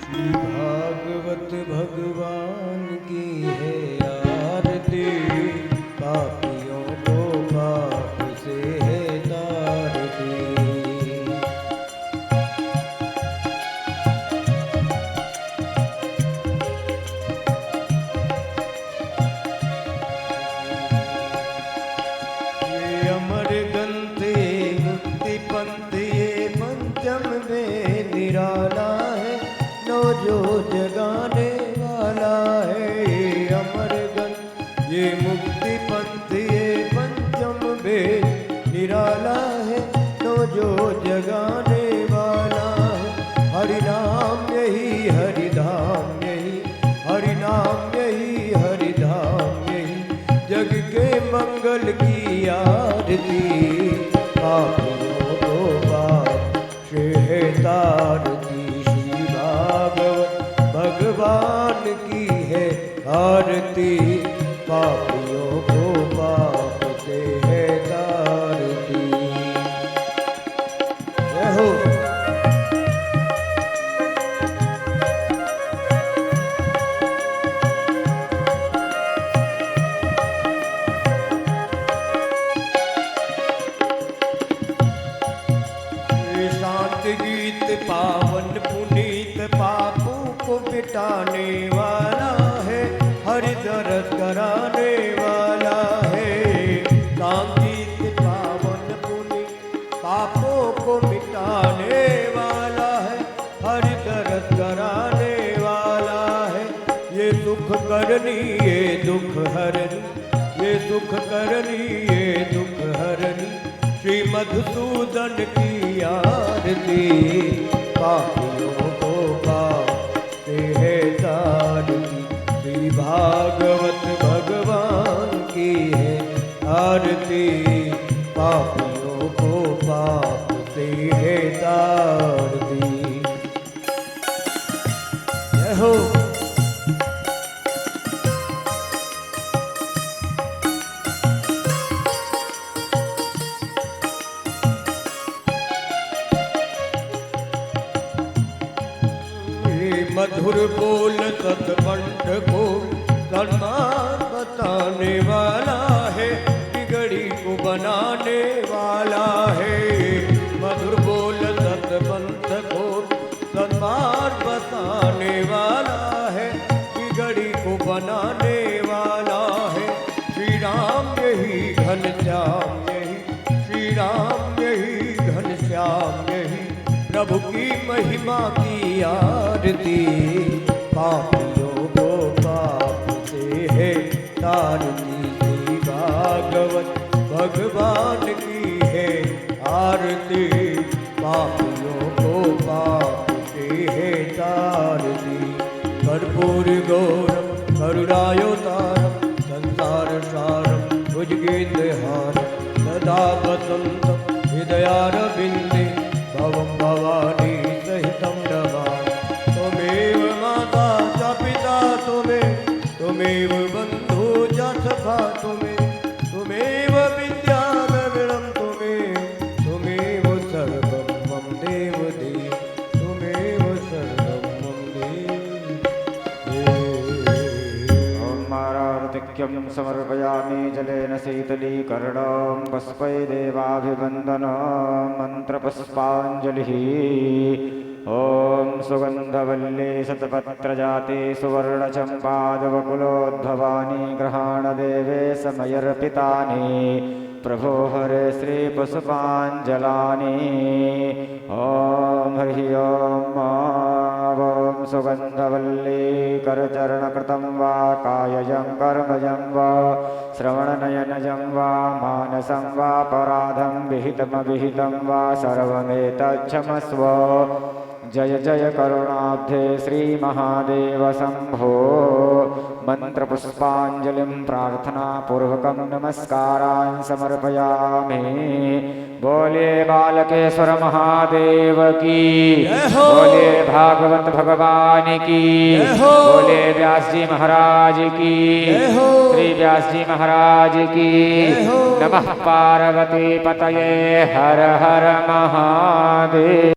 भागवत भगवान की है आरती, पापियों को पाप से है तारती। ये अमर ग्रंथ ये मुक्ति पंथ ये पंचम में निराला है, नो जो जगाने वाला है। ये अमर ग्रंथ ये मुक्ति पंथ ये पंचम में निराला है, नो जो जगाने वाला है। हरि नाम यही हरि धाम यही, हरि नाम यही हरि धाम यही, जग के मंगल की आरती, पापियों को पाप से है तारती। श्री भागवत भगवान की है आरती, पापियों को पाप से है तारती। जय हो। गीत पावन पुनीत पापों को मिटाने वाला है, हरि दरस कराने वाला है। संगीत पावन पुनीत पापों को मिटाने वाला है, हरि दरस कराने वाला है। ये सुख करनी ये दुख हरनी, ये सुख करनी ये दुख हरनी, श्री मधुसूदन की आरती, पापियों को पाप से है तारती। श्री भागवत भगवान की है आरती, पापियों को पाप से है तारती। जय हो। मधुर बोल सतकंठ को सन्मान बताने वाला है, बिगड़ी को बनाने वाला है। मधुर बोल सतकंठ को सन्मान बताने वाला है, बिगड़ी को बनाने वाला है। श्री राम यही घनश्याम यही, श्री राम यही घनश्याम यही, प्रभु की महिमा की आरती, पापियों को पाप से है तारती। श्री भागवत भगवान की है आरती, पापियों को पाप से है तारती। कर्पूर गौरम करुणावतारम संसार सारम भुजगेन्द्रहारम, सदा वसन्तं हृदयारविन्दे भवं भवानी सहितं नमामि। त्वमेव माता च पिता त्वमेव बन्धु च सखा त्वमेव विद्या द्रविणं त्वमेव सर्वं मम देव देव, त्वमेव सर्वं मम देव देव। ॐ मारार्तिक्यं समर्पयामि जलेन शीतलीकरणं, पुष्पै देवाभिवन्दनं मन्त्रपुष्पाञ्जलिः। ॐ सुगन्धवल्ली शतपत्रजाते सुवर्णचम्पादवकुलोद्भवानि, गृहाणदेवे समयर्पितानि, प्रभो हरे श्रीपुष्पाञ्जलानि। ॐ हरिः ॐ सुगन्धवल्ली करचरणकृतं वा कायजं कर्मजं वा श्रवणनयनजं वा मानसं वा पराधं विहितमविहितं वा सर्वमेतच्छमस्व। जय जय करुणाब्धे श्रीमहादेव शम्भो। मंत्रपुष्पाञ्जलिं प्रार्थनापूर्वकं नमस्कारान् समर्पयामि। बोले बालकेश्वर महादेव की, बोले भागवत भगवान की, बोले व्यास जी महाराज की, श्री व्यास जी महाराज की। नमः पार्वती पतये, हर हर महादेव।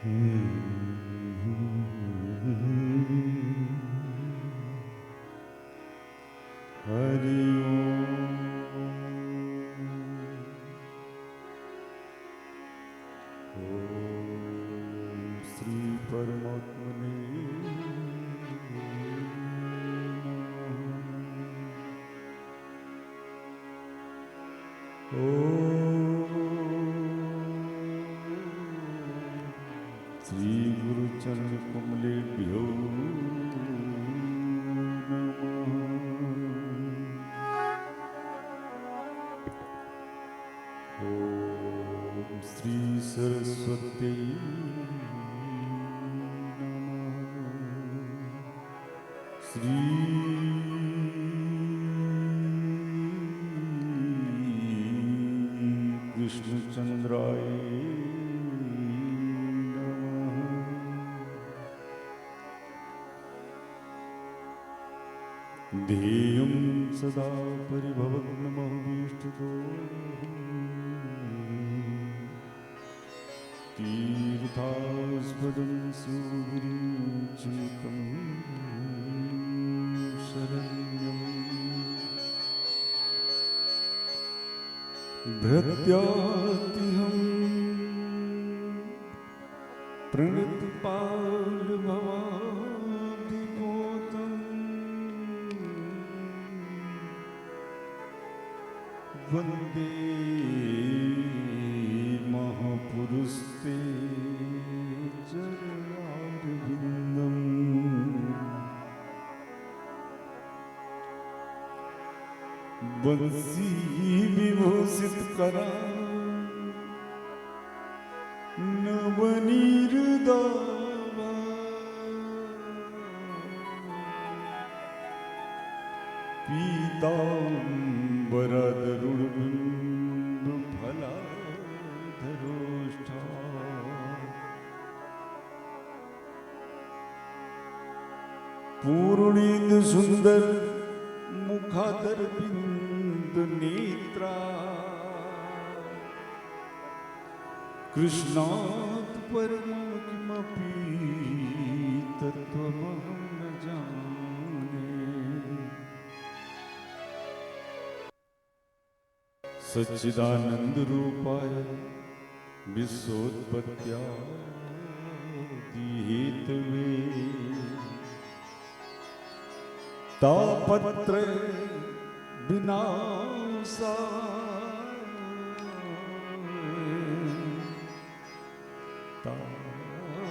हरि ओम श्री परमात्मने श्री गुरु चरण कमलेभ्यो ओम श्री सरस्वती श्री कृष्णचंद्राय ध्येयं सदा परिभवग्नमभीष्टदो तीर्थास्पदं सुविरिञ्चितं शरण्यं भृत्यातिहं प्रणतपालभवाधिपोतं वन्दे महापुरुषते चरणारविन्दम् बंसी विभूषित करा नवनीरदावा पीताम्बरदरुणबिंदु फलाधरोष्ठा पूर्णेन्दु सुंदर मुखादर बिंदु नेत्रा कृष्णात् परमकिमपि तत्त्वमहं न जाने सच्चिदानंद रूपाय विश्वोत्पत्त्यादि हेतवे तापत्रय विनाशाय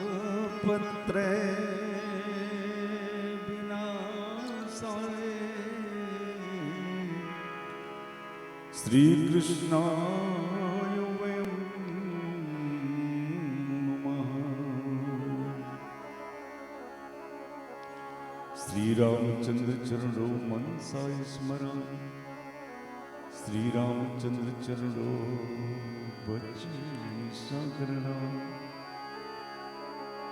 तापत्रय विनाशाय श्री कृष्णाय वयं नमः। श्री रामचंद्र चरणों मनसाय स्मरामि श्री रामचंद्र चरणों बची सागरणामि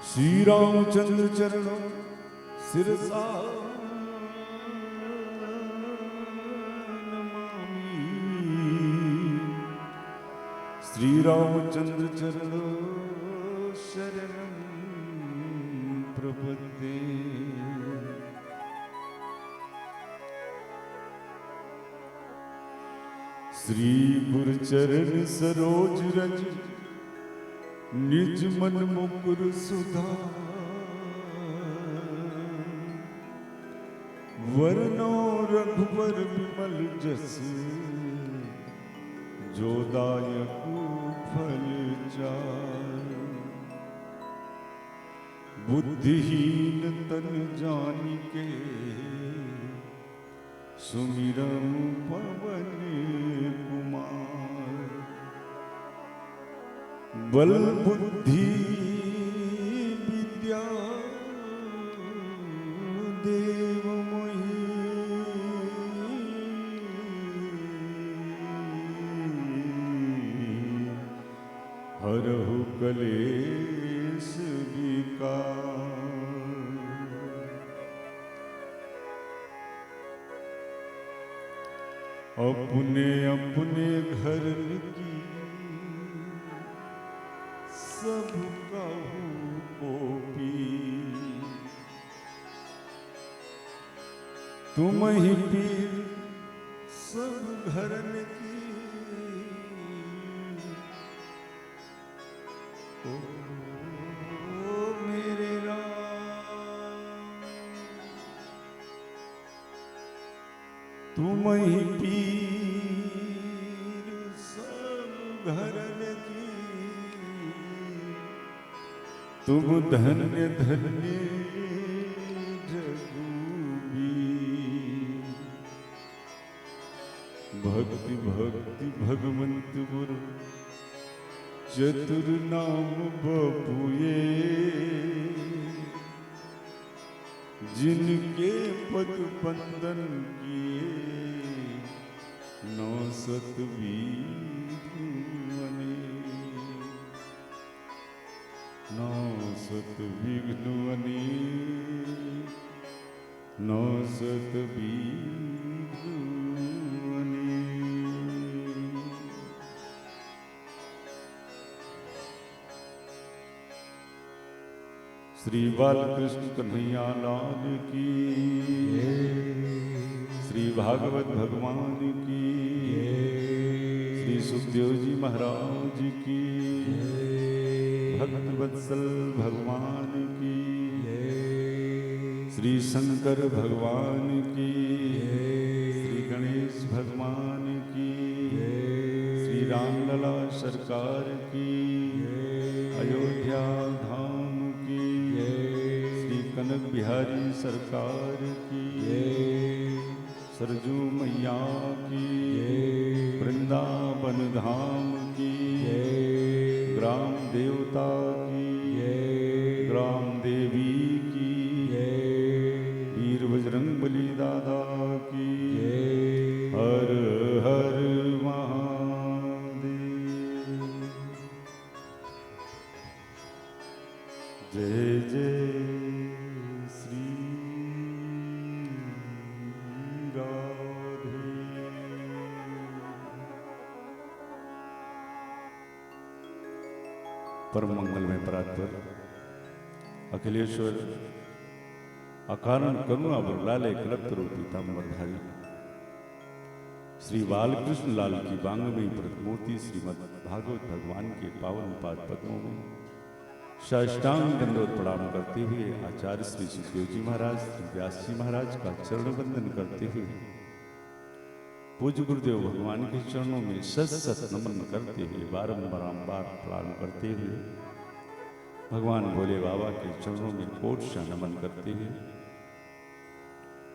श्री रामचंद्र चरणों सिरसा नमामि श्री रामचंद्र चरणों शरणं प्रपद्ये श्री गुरुचरण सरोज रज निज मन मुकुर सुधा वरनो रघुवर विमल जस जो दायक फल चार बुद्धिहीन तन जानिके सुमिरम पवन कुमार बल बुद्धि विद्या देव मोहि हरहु कलेश विकार अपने अपने घर की सब कहूँ तुम ही पीर सब घरन की। ओ मेरे राम तुम ही पीर सब घरन की। तुम धन्य धन्य रघुबीर। भक्ति भक्ति भगवंत गुरु चतुर नाम बपुए। जिनके पद बंदन किए नौ सत विघ्न। नौ सत विघ्न नौ सत विघ्न। श्री बालकृष्ण कन्हैया लाल की। श्री भागवत भगवान की। श्री सुखदेव जी महाराज की। भक्त वत्सल भगवान की। श्री शंकर भगवान की। श्री गणेश भगवान की। श्री रामलला सरकार की। अयोध्या धाम की। श्री कनक बिहारी सरकार की। सरजू मैया की। वृंदावन धाम की। ग्राम देवता की। ग्राम देवी की। वीर बजरंगबली दादा की। हर हर महादेव। जय जय श्री राधे। परम मंगलमय परात्पर अखिलेश्वर अकारण करुणा वरलाले कलत्र पीताम्बरधारी श्री बालकृष्ण लाल की बांगमयी प्रतिमूर्ति श्रीमद् भागवत भगवान के पावन पाद पद्मों में साष्टांग दंडवत प्रणाम करते हुए आचार्य श्री सुखदेव जी महाराज, श्री व्यास जी महाराज का चरण वंदन करते हुए पूज्य गुरुदेव भगवान के चरणों में सत सत नमन करते हुए बारंबार प्रणाम करते हुए भगवान भोले बाबा के चरणों में कोट सा नमन करते हुए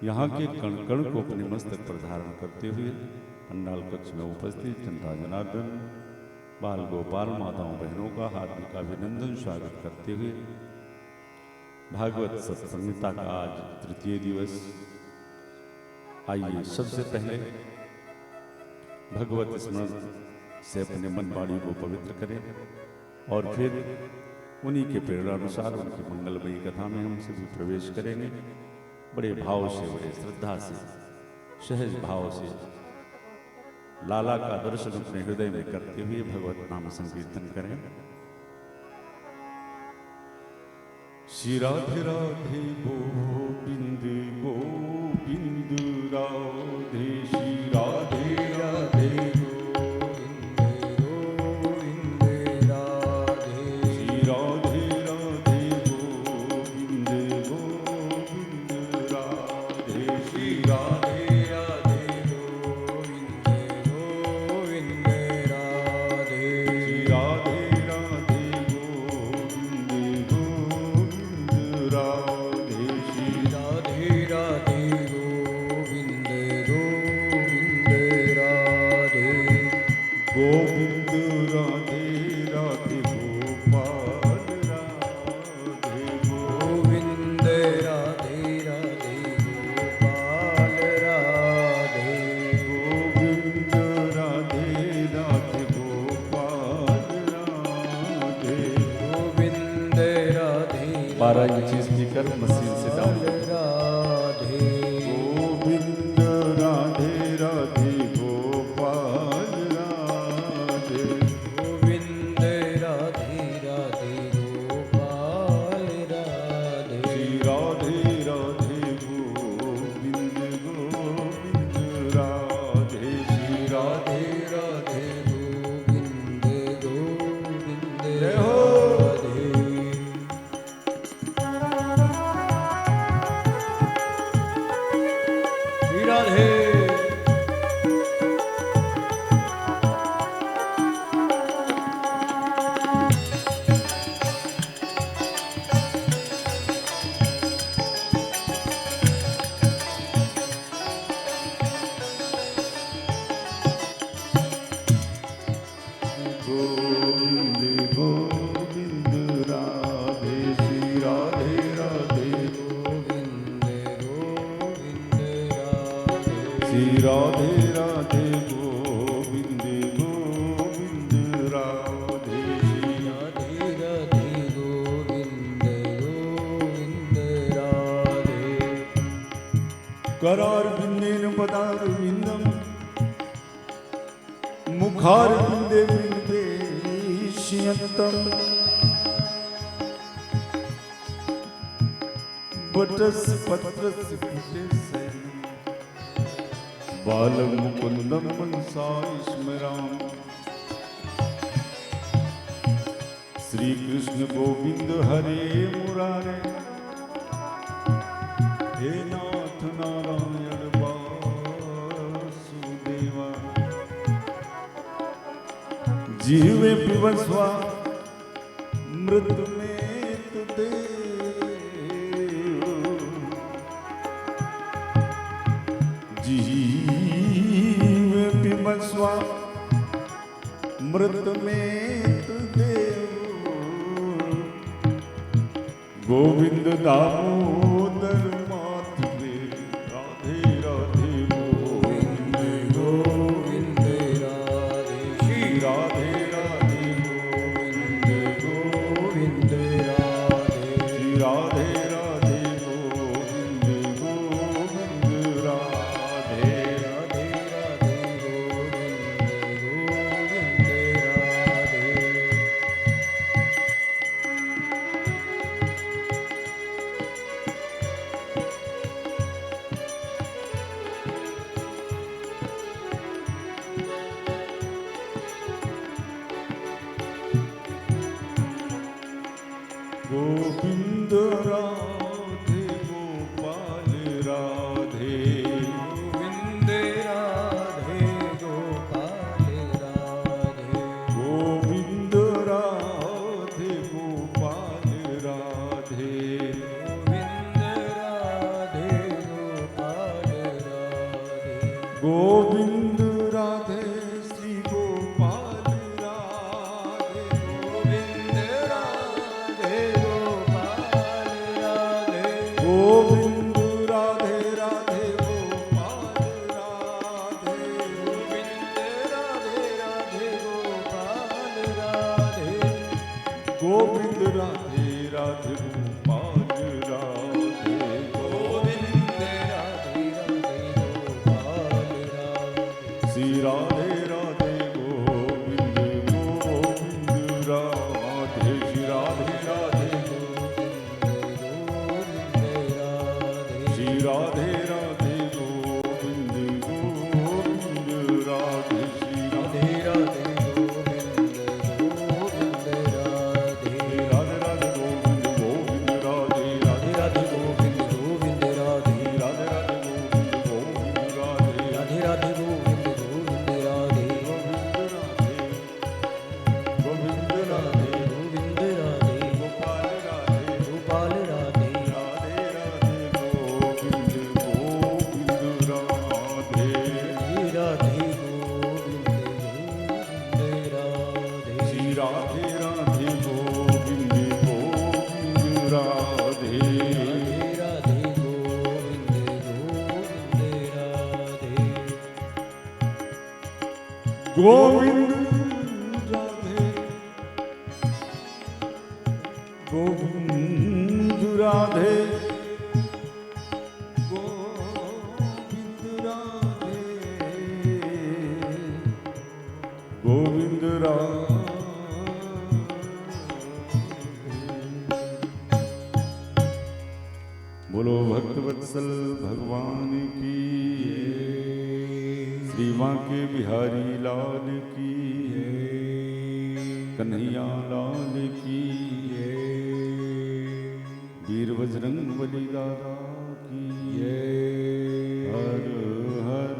यहाँ के कण कण को अपने मस्तक पर धारण करते हुए पंडाल कक्ष में उपस्थित जनता जनार्दन बाल गोपाल माताओं बहनों का हार्दिक अभिनंदन स्वागत करते हुए भागवत सत्संगिता का आज तृतीय दिवस। आइए सबसे पहले भगवत स्मरण से अपने मन वाणी को पवित्र करें और फिर उन्हीं के प्रेरणा अनुसार उनकी मंगलमयी कथा में हम सभी प्रवेश करेंगे। बड़े भाव से, बड़े श्रद्धा से, सहज भाव से लाला का दर्शन अपने हृदय में करते हुए भगवत नाम संकीर्तन करें। श्री राधे राधे गोविंद गोविंद राधे। श्री राधे राधे गोविंद गोविंद राधे। श्री राधे राधे गोविंद गोविंद राधे। श्री राधे राधे गोविंद गोविंद राधे। श्री राधे राधे गोविंद गोविंद राधे। श्री राधे राधे गोविंद गोविंद राधे। गोविंद राधे राधे गोपाल राधे। गोविंद राधे राधे गोपाल राधे। गोविंद राधे राधे गोपाल राधे। गोविंद राधे 12 इंची स्पीकर मशीन से डाउन राधे। गोविंद राधे राधे गोपाल राधे। गोविंद राधे राधे गोपाल राधे। श्री राधे राधे गोविंद श्री राधे राधे गोविंद गोविंद राधे श्री राधे राधे गोविंद गोविंद राधे करार बिंदेन पदार बिंदम मुखार बिंदे बिंदेशियंतम बटस पत्रस बालम मुकुंदम मनसा स्मराम श्री कृष्ण गोविंद हरे मुरारे हे नाथ नारायण वासुदेवा जीवे पिबस्वा मृत में तुदे जीवे पिबस्वा मृत में तुदे गोविंद दामोदर माधवे राधे राधे गोविंद गोविंद राधे श्री राधे राधे गोविंद गोविंद राधे श्री राधे राधे गोविंद गोविंद राधे राधे राधे गोविंद गोविंद राधे गोविंद राधे गोपाल राधे गोविंद राधे गोपाल राधे गोविंद राधे गोपाल राधे गोविंद राधे गोपाल राधे गोविंद राधे श्री गोपाल राधे गोविंद राधे गोपाल राधे गोविंद राधे राधे गोपाल राधे गोविंद राधे राधे गोपाल राधे गोविंद राधे राधे गोपाल राधे गोविंद राधे राधे गोपाल राधे श्री राधे राधे गोविंद गोविंद राधे श्री राधे राधे श्री राधे राधे गोविंद गोविंद राधे श्री राधे राधे गोविंद गोविंद राधे राधे राधे गोविंद गोविंद राधे राधे राधे गोविंद गोविंद राधे राधे राधे गोविंद गोविंद राधे राधे राधे गोविंद गोविंद राधे गोविंद राधे गोविंद राधे गोपाल राधे गोपाल राधे राधे राधे गोविंद गोविंद राधे राधे गोविंद गोविंद राधे श्री राधे राधे गोविंद गोविंद राधे राधे गोविंद गोविंद राधे गोविंद राधे गोविंद राधे गोविंद राधे गोविंद राधे बोलो भक्तवत्सल भगवान की श्री बांके बिहारी लाल की कन्हैया लाल की वीर बजरंग बली दादा की हर हर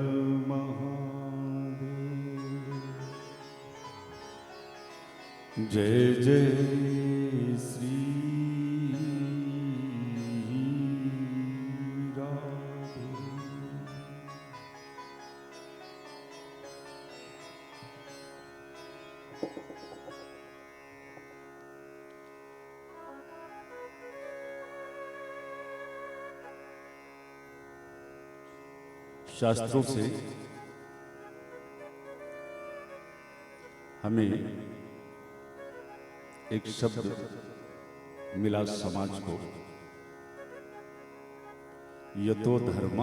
महादेव जय जय श्री राधे। शास्त्रों से हमें एक शब्द मिला समाज को, यतो धर्म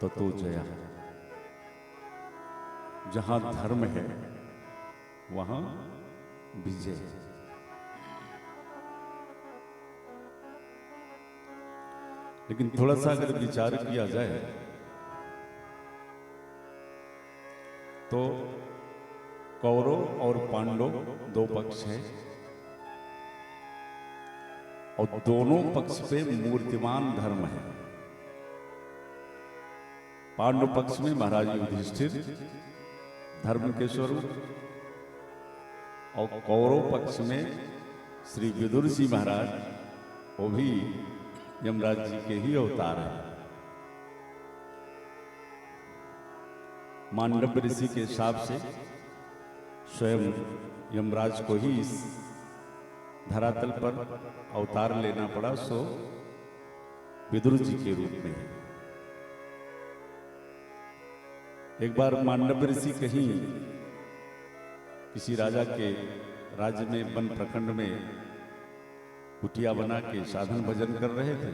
ततो जया। जहां धर्म है वहां विजय है। लेकिन थोड़ा सा अगर विचार किया जाए तो कौरव और पांडव दो पक्ष हैं और दोनों पक्ष पे मूर्तिमान धर्म है। पांडव पक्ष में महाराज युधिष्ठिर धर्म के स्वरूप और कौरव पक्ष में श्री विदुर जी महाराज, वो भी यमराज जी के ही अवतार हैं। मांडव्य ऋषि के हिसाब से स्वयं यमराज को ही इस धरातल पर अवतार लेना पड़ा, सो विदुर जी के रूप में। एक बार मांडव्य ऋषि कहीं किसी राजा के राज्य में वन प्रखंड में कुटिया बना के साधन भजन कर रहे थे,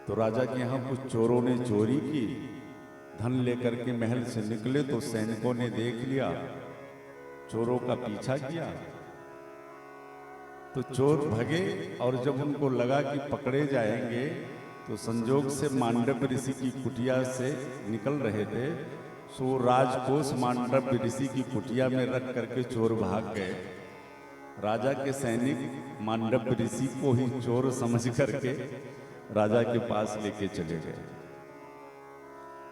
तो राजा के यहां कुछ चोरों ने चोरी की। धन लेकर के महल से निकले तो सैनिकों ने देख लिया, चोरों का पीछा किया, तो चोर भगे। और जब उनको लगा कि पकड़े जाएंगे तो संजोग से मांडव्य ऋषि की कुटिया से निकल रहे थे, सो राजकोष मांडव्य ऋषि की कुटिया में रख करके चोर भाग गए। राजा के सैनिक मांडव्य ऋषि को ही चोर समझ करके राजा के पास लेके चले गए।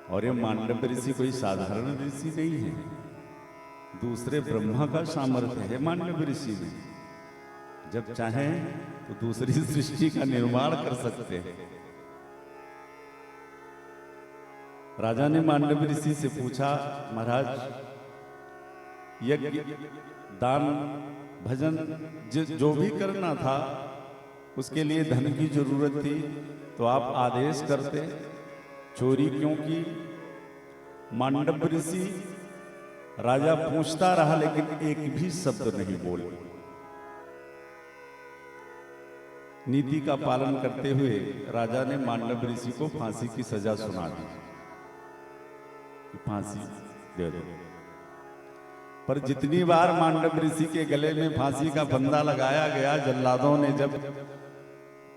और ये मांडव्य ऋषि कोई साधारण ऋषि नहीं है, दूसरे ब्रह्मा का सामर्थ्य है मांडव्य ऋषि में। जब चाहें तो दूसरी सृष्टि का निर्माण कर सकते हैं। राजा ने मांडव्य ऋषि से पूछा, महाराज यज्ञ दान भजन जो भी करना था उसके लिए धन की जरूरत थी, तो आप आदेश करते, चोरी क्यों की? मांडव्य ऋषि राजा पूछता रहा लेकिन एक भी शब्द नहीं बोले। नीति का पालन करते हुए राजा ने मांडव्य ऋषि को फांसी की सजा सुना दी, फांसी दे दो। पर जितनी बार मांडव्य ऋषि के गले में फांसी का फंदा लगाया गया, जल्लादों ने जब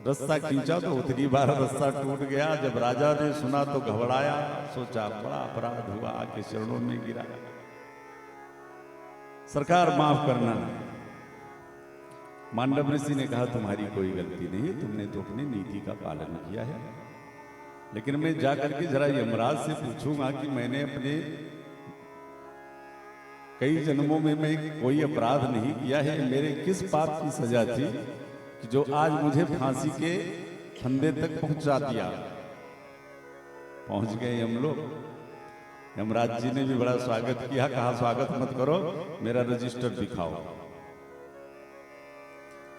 रस्सा खींचा तो उतनी बार रस्सा टूट गया। जब राजा ने सुना तो घबराया, सोचा बड़ा अपराध हुआ, आके चरणों में गिरा, सरकार माफ करना। मांडव्य ऋषि ने कहा, तुम्हारी कोई गलती नहीं है, तुमने तो अपनी नीति का पालन किया है, लेकिन मैं जाकर के जरा यमराज से पूछूंगा कि मैंने अपने कई जन्मों में मैं कोई अपराध नहीं किया है, मेरे किस पाप की सजा थी कि जो आज मुझे फांसी के फंदे तक पहुंचा दिया। पहुंच गए हम लोग। यमराज जी ने भी बड़ा स्वागत किया, कहा स्वागत मत करो, मेरा रजिस्टर दिखाओ।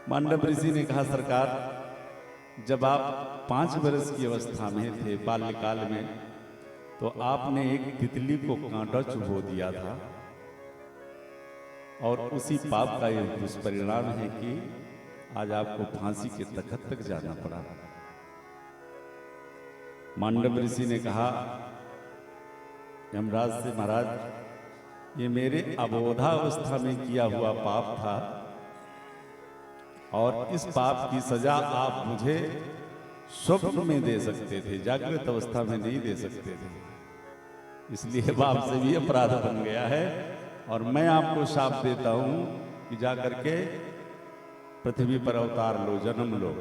मांडव्य ऋषि ने कहा, सरकार जब आप 5 वर्ष की अवस्था में थे, बाल्यकाल में, तो आपने एक तितली को कांटा चुभो दिया था, और उसी पाप का यह दुष्परिणाम है कि आज आपको फांसी के तख्त तक जाना पड़ा। मांडव्य ऋषि ने कहा यमराज से, महाराज ये मेरे अबोधावस्था में किया हुआ पाप था, और इस पाप की सजा आप मुझे स्वप्न में दे सकते थे, जागृत अवस्था में नहीं दे सकते थे, इसलिए बाप से भी अपराध बन गया है। और मैं आपको शाप देता हूं कि जाकर के पृथ्वी पर अवतार लो, जन्म लो।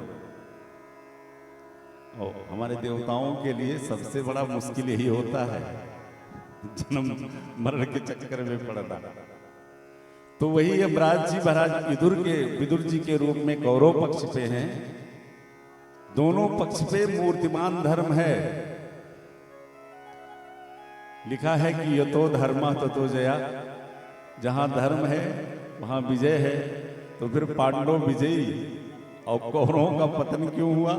और हमारे देवताओं के लिए सबसे बड़ा मुश्किल यही होता है, जन्म मरण के चक्कर में पड़ना। तो वही यमराज जी महाराज विदुर जी के रूप में कौरव पक्ष पे हैं। दोनों पक्ष पे मूर्तिमान धर्म है। लिखा है कि यतो धर्म ततो जया, जहां धर्म है वहां विजय है। तो फिर पांडव विजयी और कौरवों का पतन क्यों हुआ?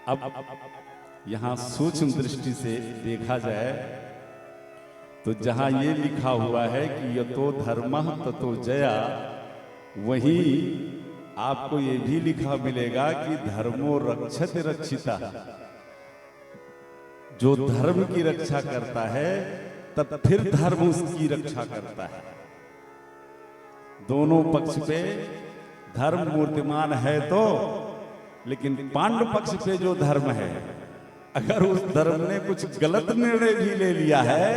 अब यहाँ सूक्ष्म दृष्टि से देखा जाए तो जहाँ ये लिखा हुआ है कि यतो धर्मः ततो जया, वहीं आपको ये भी लिखा मिलेगा कि धर्मो रक्षते रक्षिता। जो धर्म की रक्षा करता है तब फिर धर्म उसकी रक्षा करता है। दोनों पक्ष पे धर्म मूर्तिमान है तो, लेकिन पांडव पक्ष पे जो धर्म है, अगर उस धर्म ने कुछ गलत निर्णय भी ले लिया है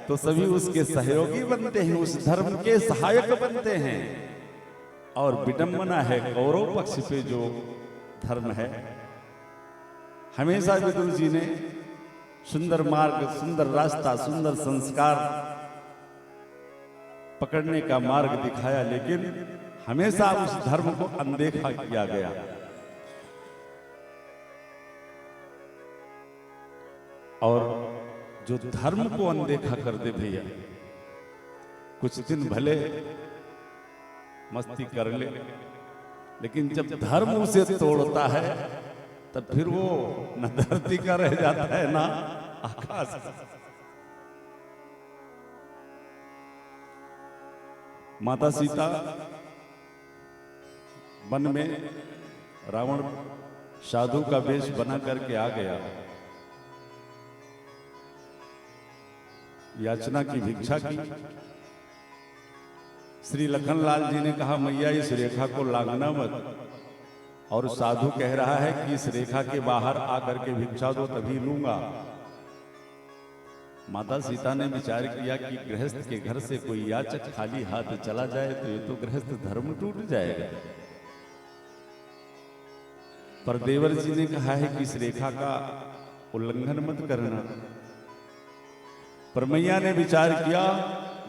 तो सभी उसके सहयोगी बनते हैं, उस धर्म के सहायक बनते हैं। और विडंबना है कौरव पक्ष पे जो धर्म है। हमेशा विदुर जी ने सुंदर मार्ग, सुंदर रास्ता, सुंदर संस्कार पकड़ने का मार्ग दिखाया, लेकिन हमेशा उस धर्म को अनदेखा किया गया। और जो धर्म को अनदेखा कर दे भैया, कुछ दिन भले मस्ती कर ले, लेकिन जब धर्म उसे तोड़ता है तब फिर वो न धरती का रह जाता है ना आकाश का। माता सीता वन में रावण साधु का वेश बना करके आ गया, याचना की, भिक्षा की। श्री लखनलाल जी ने कहा मैया इस रेखा को लांघना मत, और साधु कह रहा है कि इस रेखा के बाहर आकर के भिक्षा दो तभी लूंगा। माता सीता ने विचार किया कि गृहस्थ के घर से कोई याचक खाली हाथ चला जाए तो ये तो गृहस्थ धर्म टूट जाएगा। पर देवर जी ने कहा है कि इस रेखा का उल्लंघन मत करना। पर मैया ने विचार किया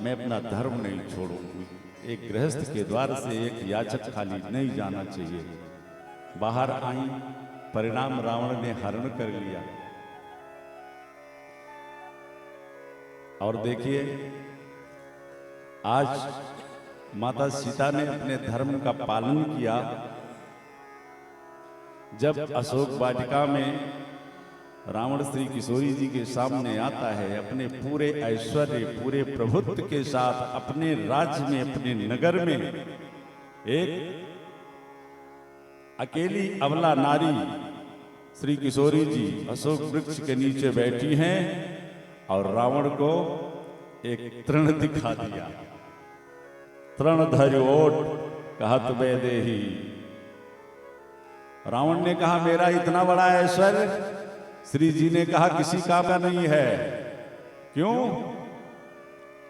मैं अपना धर्म नहीं छोड़ूंगी, एक गृहस्थ के द्वार से एक याचक खाली नहीं जाना चाहिए। बाहर आई, परिणाम रावण ने हरण कर लिया। और देखिए आज माता सीता ने अपने धर्म का पालन किया। जब अशोक वाटिका में रावण श्री किशोरी जी के सामने आता है, अपने पूरे ऐश्वर्य, पूरे प्रभुत्व के साथ अपने राज्य में, अपने नगर में एक अकेली अबला नारी श्री किशोरी जी अशोक वृक्ष के नीचे बैठी हैं और रावण को एक तृण दिखा दिया। तृण धर्यो ओट कहत वैदेही। रावण ने कहा मेरा इतना बड़ा ऐश्वर्य, श्री जी ने कहा किसी काम का नहीं है। क्यों?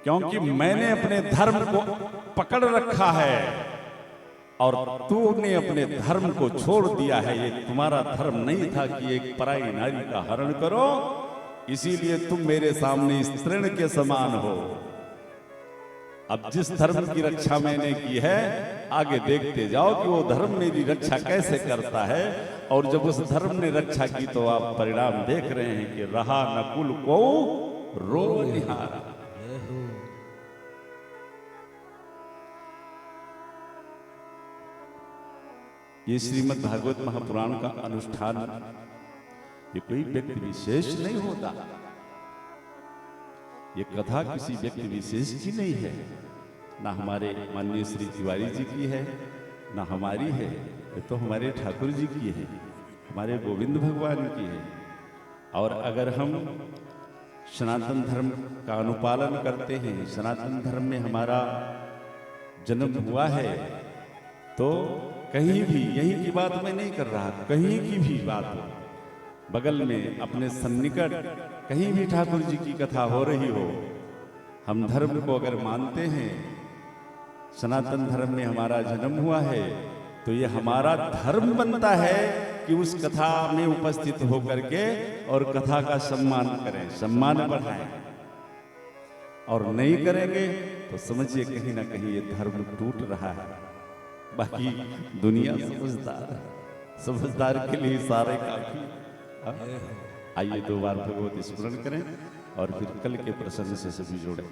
क्योंकि मैंने अपने धर्म को पकड़ रखा है और तूने अपने धर्म को छोड़ दिया है। ये तुम्हारा धर्म नहीं था कि एक पराई नारी का हरण करो, इसीलिए तुम मेरे सामने इस तृण के समान हो। अब जिस धर्म की रक्षा मैंने की है, आगे देखते जाओ कि वो धर्म मेरी रक्षा कैसे करता है। और जब उस धर्म ने रक्षा की तो आप परिणाम देख रहे हैं कि रहा नकुल को रो निहारा। ये श्रीमद् भागवत महापुराण का अनुष्ठान ये कोई व्यक्ति विशेष नहीं होता, ये कथा किसी व्यक्ति विशेष की नहीं है, ना हमारे माननीय श्री तिवारी जी की है, ना हमारी है, ये तो हमारे ठाकुर जी की है, हमारे गोविंद भगवान की है। और अगर हम सनातन धर्म का अनुपालन करते हैं, सनातन धर्म में हमारा जन्म हुआ है, तो कहीं भी, यहीं की बात मैं नहीं कर रहा, कहीं की भी बात हो, बगल में अपने सन्निकट कहीं भी ठाकुर जी की कथा हो रही हो, हम धर्म को अगर मानते हैं, सनातन धर्म में हमारा जन्म हुआ है, तो ये हमारा धर्म बनता है कि उस कथा में उपस्थित होकर के और कथा का सम्मान करें, सम्मान बढ़ाएं। और नहीं करेंगे तो समझिए कहीं ना कहीं ये धर्म टूट रहा है। बाकी दुनिया समझदार है, समझदार के लिए सारे काफी। आइए 2 बार भगवत स्मरण करें और फिर कल के प्रसंग से सभी जोड़े।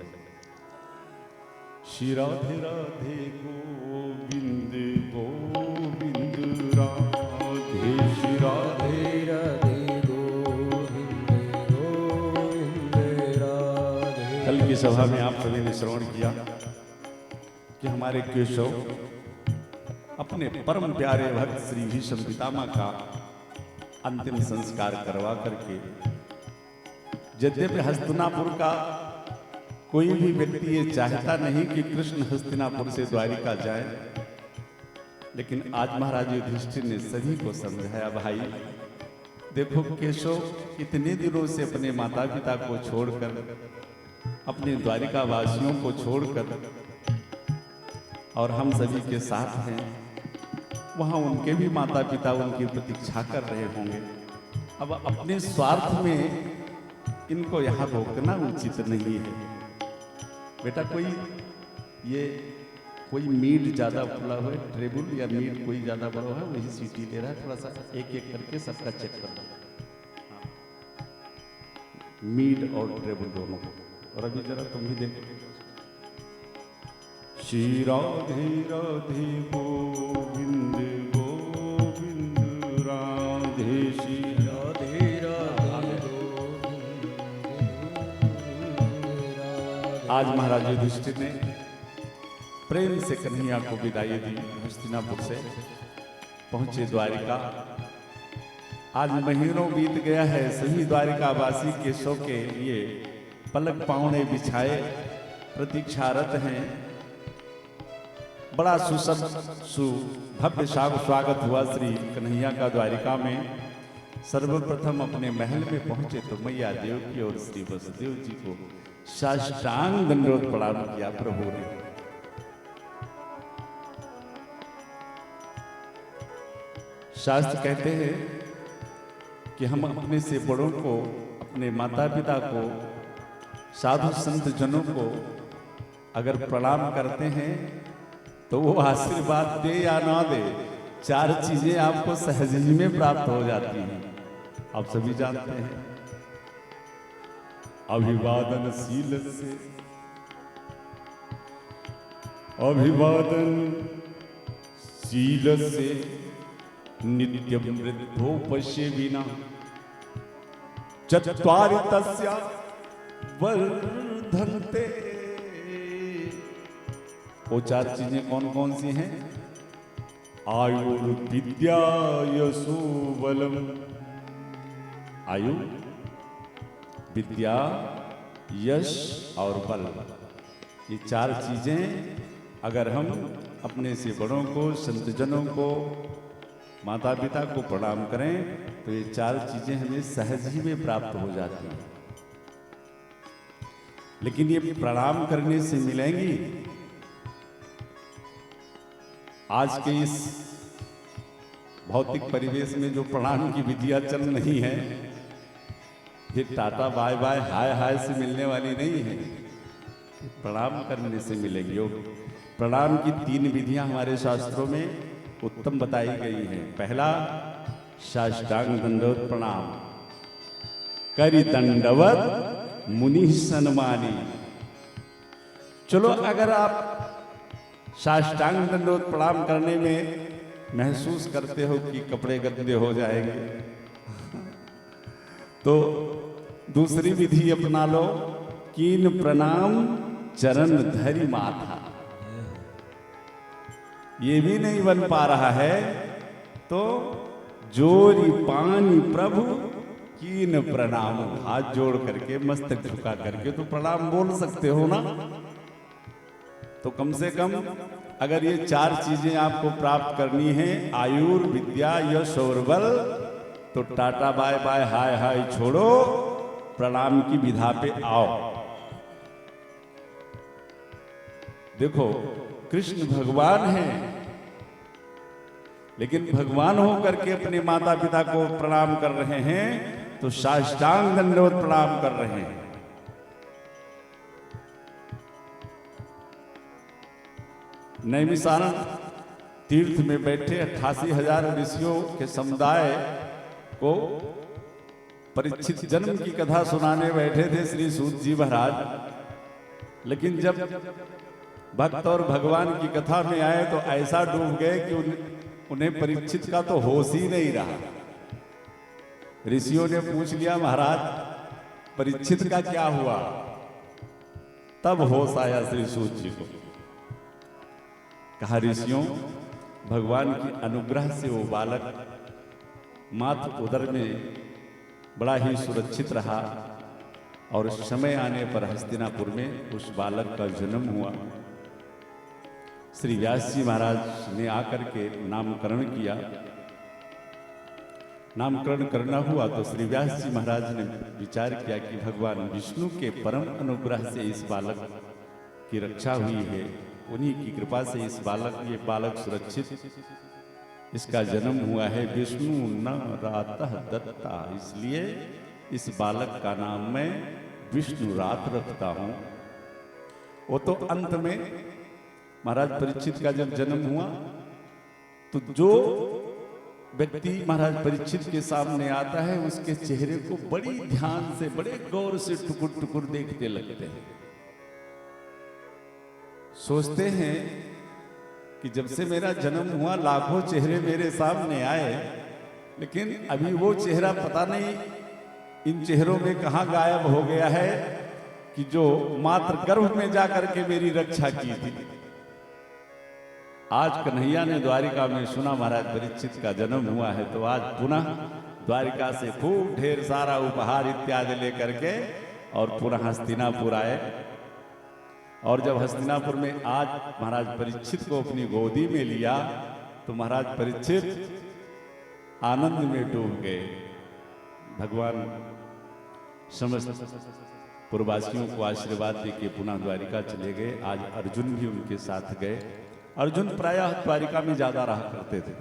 श्री राधे राधे गोविंद गोविंद राधे, श्री राधे राधे सभा में आप सभी ने श्रवण किया कि हमारे केशव अपने परम प्यारे भक्त श्री भीष्म पितामह का अंतिम संस्कार करवा करके, यद्यपि हस्तिनापुर का कोई भी व्यक्ति ये चाहता नहीं कि कृष्ण हस्तिनापुर से द्वारिका जाए, लेकिन आज महाराज युधिष्ठिर ने सभी को समझाया, भाई देखो केशव इतने दिनों से अपने माता पिता को छोड़कर, अपने द्वारिका वासियों को छोड़कर और हम सभी के साथ हैं, वहां उनके भी माता पिता उनकी प्रतीक्षा कर रहे होंगे। अब अपने स्वार्थ में इनको यहाँ रोकना उचित नहीं है। बेटा कोई मीट ज्यादा फुला हुआ है, ट्रेबुल या मीट कोई ज्यादा बड़ा है, वही सीटी ले रहा है, थोड़ा सा एक एक करके सबका चेक कर लो, मीट और ट्रेबुल दोनों। और अभी जरा तुम भी देखो, श्री राधे राधे गोविंद गोविंद राधे श्री राधे राधे आज महाराज युधिष्ठिर ने प्रेम से कन्हैया को विदाई दी। हस्तिनापुर से पहुंचे द्वारिका। आज महीनों बीत गया है, सभी द्वारिकावासी केशव के लिए पलक पावने बिछाए प्रतीक्षारत हैं। बड़ा सुभव्य स्वागत हुआ श्री कन्हैया का द्वारिका में। सर्वप्रथम अपने महल में पहुंचे तो मैया देव की और श्री वसुदेव जी को साष्टांग दंडवत प्रणाम किया प्रभु ने। शास्त्र कहते हैं कि हम अपने से बड़ों को, अपने माता पिता को, साधु संत जनों को अगर प्रणाम करते हैं तो वो आशीर्वाद दे या ना दे, चार चीजें आपको सहज ही में प्राप्त हो जाती हैं। आप सभी जानते हैं, अभिवादन शील से, अभिवादन शील से नित्यम वृद्धोपश्य विना चत्वारि तस्य वर्धन्ते। वो चार चीजें कौन कौन सी हैं? आयुर्विद्या यशो बलम। आयु, विद्या, यश और बल, ये चार चीजें अगर हम अपने से बड़ों को, संतजनों को, माता पिता को प्रणाम करें तो ये चार चीजें हमें सहज ही में प्राप्त हो जाती हैं। लेकिन ये प्रणाम करने से मिलेंगी? आज के इस भौतिक परिवेश में जो प्रणाम की विधियां चल रही हैं, ये टाटा बाय बाय हाय हाय से मिलने वाली नहीं है, प्रणाम करने से मिलेगी। प्रणाम की तीन विधियां हमारे शास्त्रों में उत्तम बताई गई हैं। पहला, साष्टांग दंडवत प्रणाम, करि दंडवत मुनि सन्मानी। चलो, अगर आप साष्टांग दंडवत प्रणाम करने में महसूस करते हो कि कपड़े गंदे हो जाएंगे तो दूसरी विधि अपना लो, कीन प्रणाम चरण धरि माथा। ये भी नहीं बन पा रहा है तो जोरी पानी प्रभु कीन प्रणाम, हाथ जोड़ करके मस्तक झुका करके तो प्रणाम बोल सकते हो ना। तो कम से कम अगर ये चार चीजें आपको प्राप्त करनी है, आयुर, विद्या, यश और बल, तो टाटा बाय बाय हाय हाय छोड़ो, प्रणाम की विधा पे आओ। देखो, कृष्ण भगवान हैं, लेकिन भगवान होकर के अपने माता पिता को प्रणाम कर रहे हैं तो साष्टांग दंडवत प्रणाम कर रहे हैं। नैमिषारण्य तीर्थ में बैठे 88,000 ऋषियों के समुदाय को परीक्षित जन्म की कथा सुनाने बैठे थे श्री सूत जी महाराज। लेकिन जब भक्त और भगवान की कथा में आए तो ऐसा डूब गए कि उन्हें परीक्षित का तो होश ही नहीं रहा। ऋषियों ने पूछ लिया, महाराज परीक्षित का क्या हुआ? तब होश आया श्री सूत जी को। कहा ऋषियों, भगवान की अनुग्रह से वो बालक मात्र उदर में बड़ा ही सुरक्षित रहा और समय आने पर हस्तिनापुर में उस बालक का जन्म हुआ। श्री व्यास जी महाराज ने आकर के नामकरण किया। नामकरण करना हुआ तो श्री व्यास जी महाराज ने विचार किया कि भगवान विष्णु के परम अनुग्रह से इस बालक की रक्षा हुई है, उन्हीं की कृपा से ये बालक सुरक्षित, इसका जन्म हुआ है। विष्णु न रातः दत्ता, इसलिए इस बालक का नाम मैं विष्णु रात रखता हूं। वो तो अंत में महाराज परीक्षित का जब जन्म हुआ तो जो व्यक्ति महाराज परीक्षित के सामने आता है उसके चेहरे को बड़ी ध्यान से, बड़े गौर से टुकुर टुकुर देखते लगते हैं। सोचते हैं कि जब से मेरा जन्म हुआ लाखों चेहरे मेरे सामने आए, लेकिन अभी वो चेहरा पता नहीं इन चेहरों में कहां गायब हो गया है कि जो मात्र गर्भ में जाकर के मेरी रक्षा की थी। आज कन्हैया ने द्वारिका में सुना महाराज परीक्षित का जन्म हुआ है, तो आज पुनः द्वारिका से खूब ढेर सारा उपहार इत्यादि लेकर के और पुनः हस्तिनापुर आए। और जब हस्तिनापुर में आज महाराज परीक्षित को अपनी गोदी में लिया तो महाराज परीक्षित आनंद में डूब गए। भगवान समस्त पूर्ववासियों को आशीर्वाद देके पुनः द्वारिका चले गए। आज अर्जुन भी उनके साथ गए। अर्जुन प्रायः द्वारिका में ज्यादा रहा करते थे।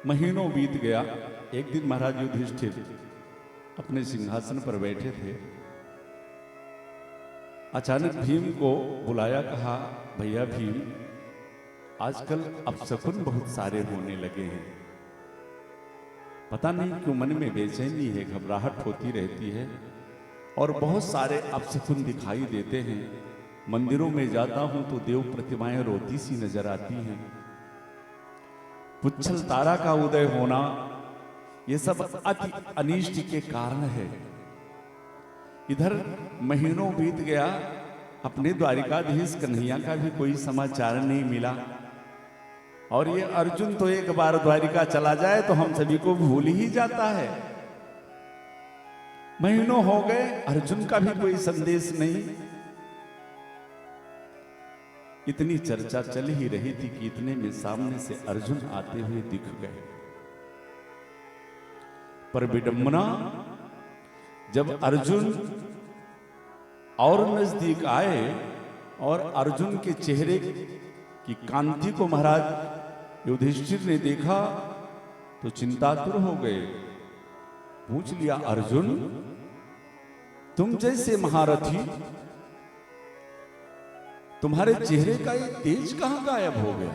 महीनों बीत गया। एक दिन महाराज युधिष्ठिर अपने सिंहासन पर बैठे थे। अचानक भीम को बुलाया, कहा भैया भीम, आजकल अपशकुन बहुत सारे होने लगे हैं। पता नहीं क्यों मन में बेचैनी है, घबराहट होती रहती है और बहुत सारे अपशकुन दिखाई देते हैं। मंदिरों में जाता हूं तो देव प्रतिमाएं रोती सी नजर आती हैं। पुच्छल तारा का उदय होना, ये सब अति अनिष्ट के कारण है। इधर महीनों बीत गया, अपने द्वारिकाधीश कन्हैया का भी कोई समाचार नहीं मिला। और ये अर्जुन तो एक बार द्वारिका चला जाए तो हम सभी को भूल ही जाता है। महीनों हो गए, अर्जुन का भी कोई संदेश नहीं। इतनी चर्चा चल ही रही थी कि इतने में सामने से अर्जुन आते हुए दिख गए। पर विडंबना, जब अर्जुन और नजदीक आए और अर्जुन के चेहरे की कांति को महाराज युधिष्ठिर ने देखा तो चिंतातुर हो गए। पूछ लिया, अर्जुन तुम जैसे महारथी, तुम्हारे चेहरे का ये तेज कहां गायब हो गया?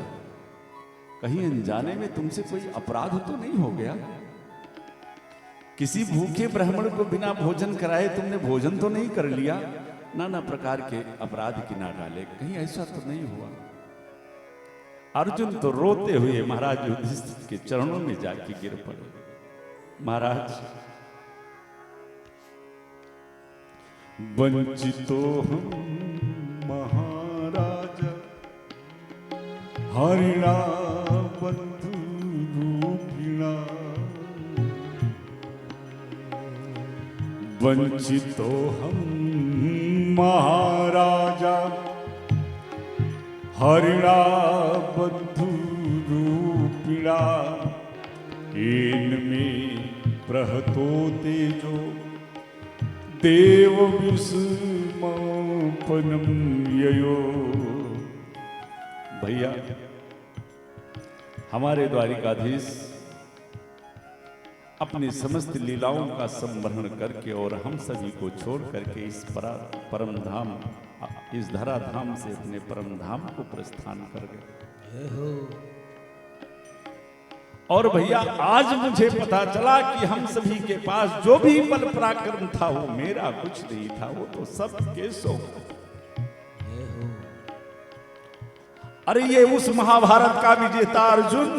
कहीं अनजाने में तुमसे कोई अपराध तो नहीं हो गया? किसी भूखे ब्राह्मण को बिना भोजन कराए तुमने भोजन तो नहीं कर लिया? नाना प्रकार के अपराध की ना डाले, कहीं ऐसा तो नहीं हुआ? अर्जुन तो रोते हुए महाराज युधिष्ठिर के चरणों में जाके गिर पड़े। महाराज, वंचितो हम महाराजा हरिणा बंधु रूपिणा, वंचितो हम महाराजा हरिणा बंधु रूपिणा, इनमें प्रहतो तेजो देव विस्मपनम ययो। भैया, हमारे द्वारिकाधीश अपनी समस्त लीलाओं का संवरण करके और हम सभी को छोड़ करके इस परम धाम, इस धरा धाम से अपने परम धाम को प्रस्थान कर गए। और भैया, आज मुझे पता चला कि हम सभी के पास जो भी बल पराक्रम था वो मेरा कुछ नहीं था, वो तो सब केशव। अरे ये उस महाभारत का विजेता अर्जुन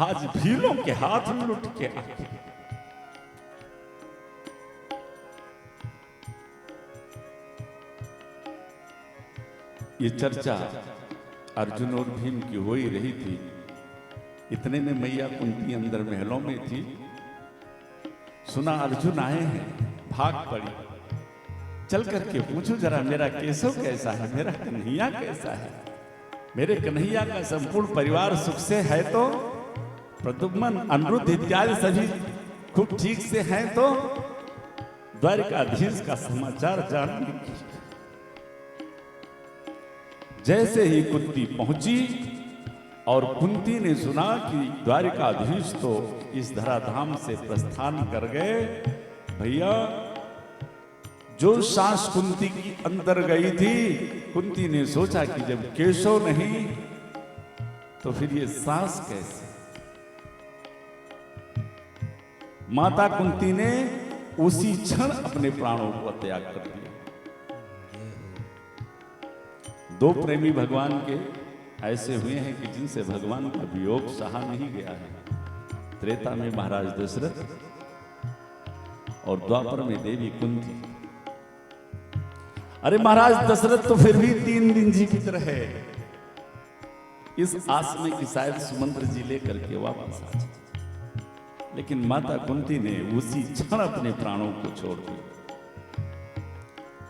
आज भीलों के हाथ में लुट के आ गया। ये चर्चा अर्जुन और भीम की हो ही रही थी। इतने में मैया कुंती अंदर महलों में थी। सुना अर्जुन आए हैं, भाग पड़ी। चल करके पूछो जरा, मेरा केशव कैसा है, मेरा कन्हैया कैसा है, मेरे कन्हैया का संपूर्ण परिवार सुख से है तो, प्रद्युम्न अनिरुद्ध इत्यादि सभी खूब ठीक से हैं तो, द्वारिकाधीश का समाचार जानने की। जैसे ही कुंती पहुंची और कुंती ने सुना कि द्वारिकाधीश तो इस धराधाम से प्रस्थान कर गए, भैया जो सांस कुंती की अंदर गई थी, कुंती ने सोचा कि जब केशव नहीं तो फिर ये सांस कैसे। माता कुंती ने उसी क्षण अपने प्राणों को त्याग कर दिया। दो प्रेमी भगवान के ऐसे हुए हैं कि जिनसे भगवान का वियोग सहा नहीं गया है। त्रेता में महाराज दशरथ और द्वापर में देवी कुंती। अरे महाराज दशरथ तो फिर भी 3 दिन जीवित रहे, इस आस में कि शायद सुमंत्र जी लेकर के वापस आ जाए, लेकिन माता कुंती ने उसी क्षण अपने प्राणों को छोड़ दिया।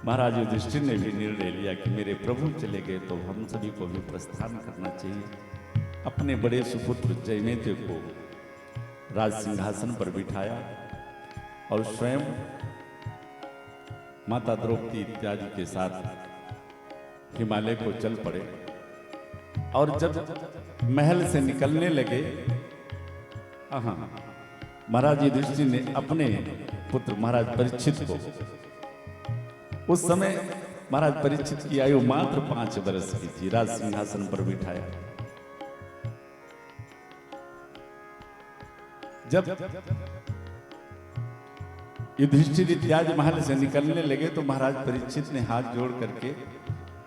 महाराज युधिष्ठिर ने भी निर्णय लिया कि मेरे प्रभु चले गए तो हम सभी को भी प्रस्थान करना चाहिए। अपने बड़े सुपुत्र जयमेध्य को राज सिंहासन पर बिठाया और स्वयं माता द्रौपदी इत्यादि के साथ हिमालय को चल पड़े। और जब महल से निकलने लगे, महाराज युधिष्ठिर ने अपने पुत्र महाराज परीक्षित को, उस समय महाराज परीक्षित की आयु मात्र 5 वर्ष की थी, राज सिंहासन पर बिठाया। जब युधिष्ठिर इत्यादि महल से निकलने लगे तो महाराज परीक्षित ने हाथ जोड़ करके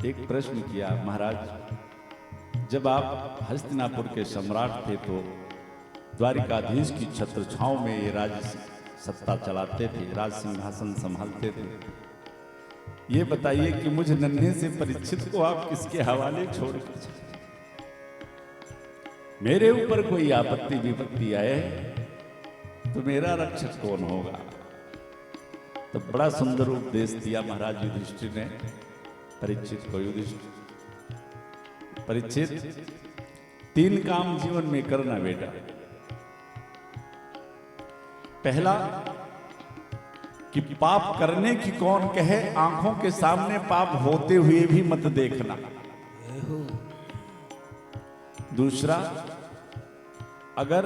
एक प्रश्न किया, महाराज जब आप हस्तिनापुर के सम्राट थे तो द्वारिकाधीश की छत्र छांव में ये राज सत्ता चलाते थे, राज सिंहासन संभालते थे। ये बताइए कि मुझ नन्हे से परीक्षित को आप किसके हवाले छोड़ कर, मेरे ऊपर कोई आपत्ति विपत्ति आए तो मेरा रक्षक कौन होगा। तो बड़ा सुंदर उपदेश दिया महाराज युधिष्ठिर ने परीक्षित को। युधिष्ठिर, परीक्षित 3 काम जीवन में करना बेटा। पहला कि पाप करने की कौन कहे, आंखों के सामने पाप होते हुए भी मत देखना। दूसरा, अगर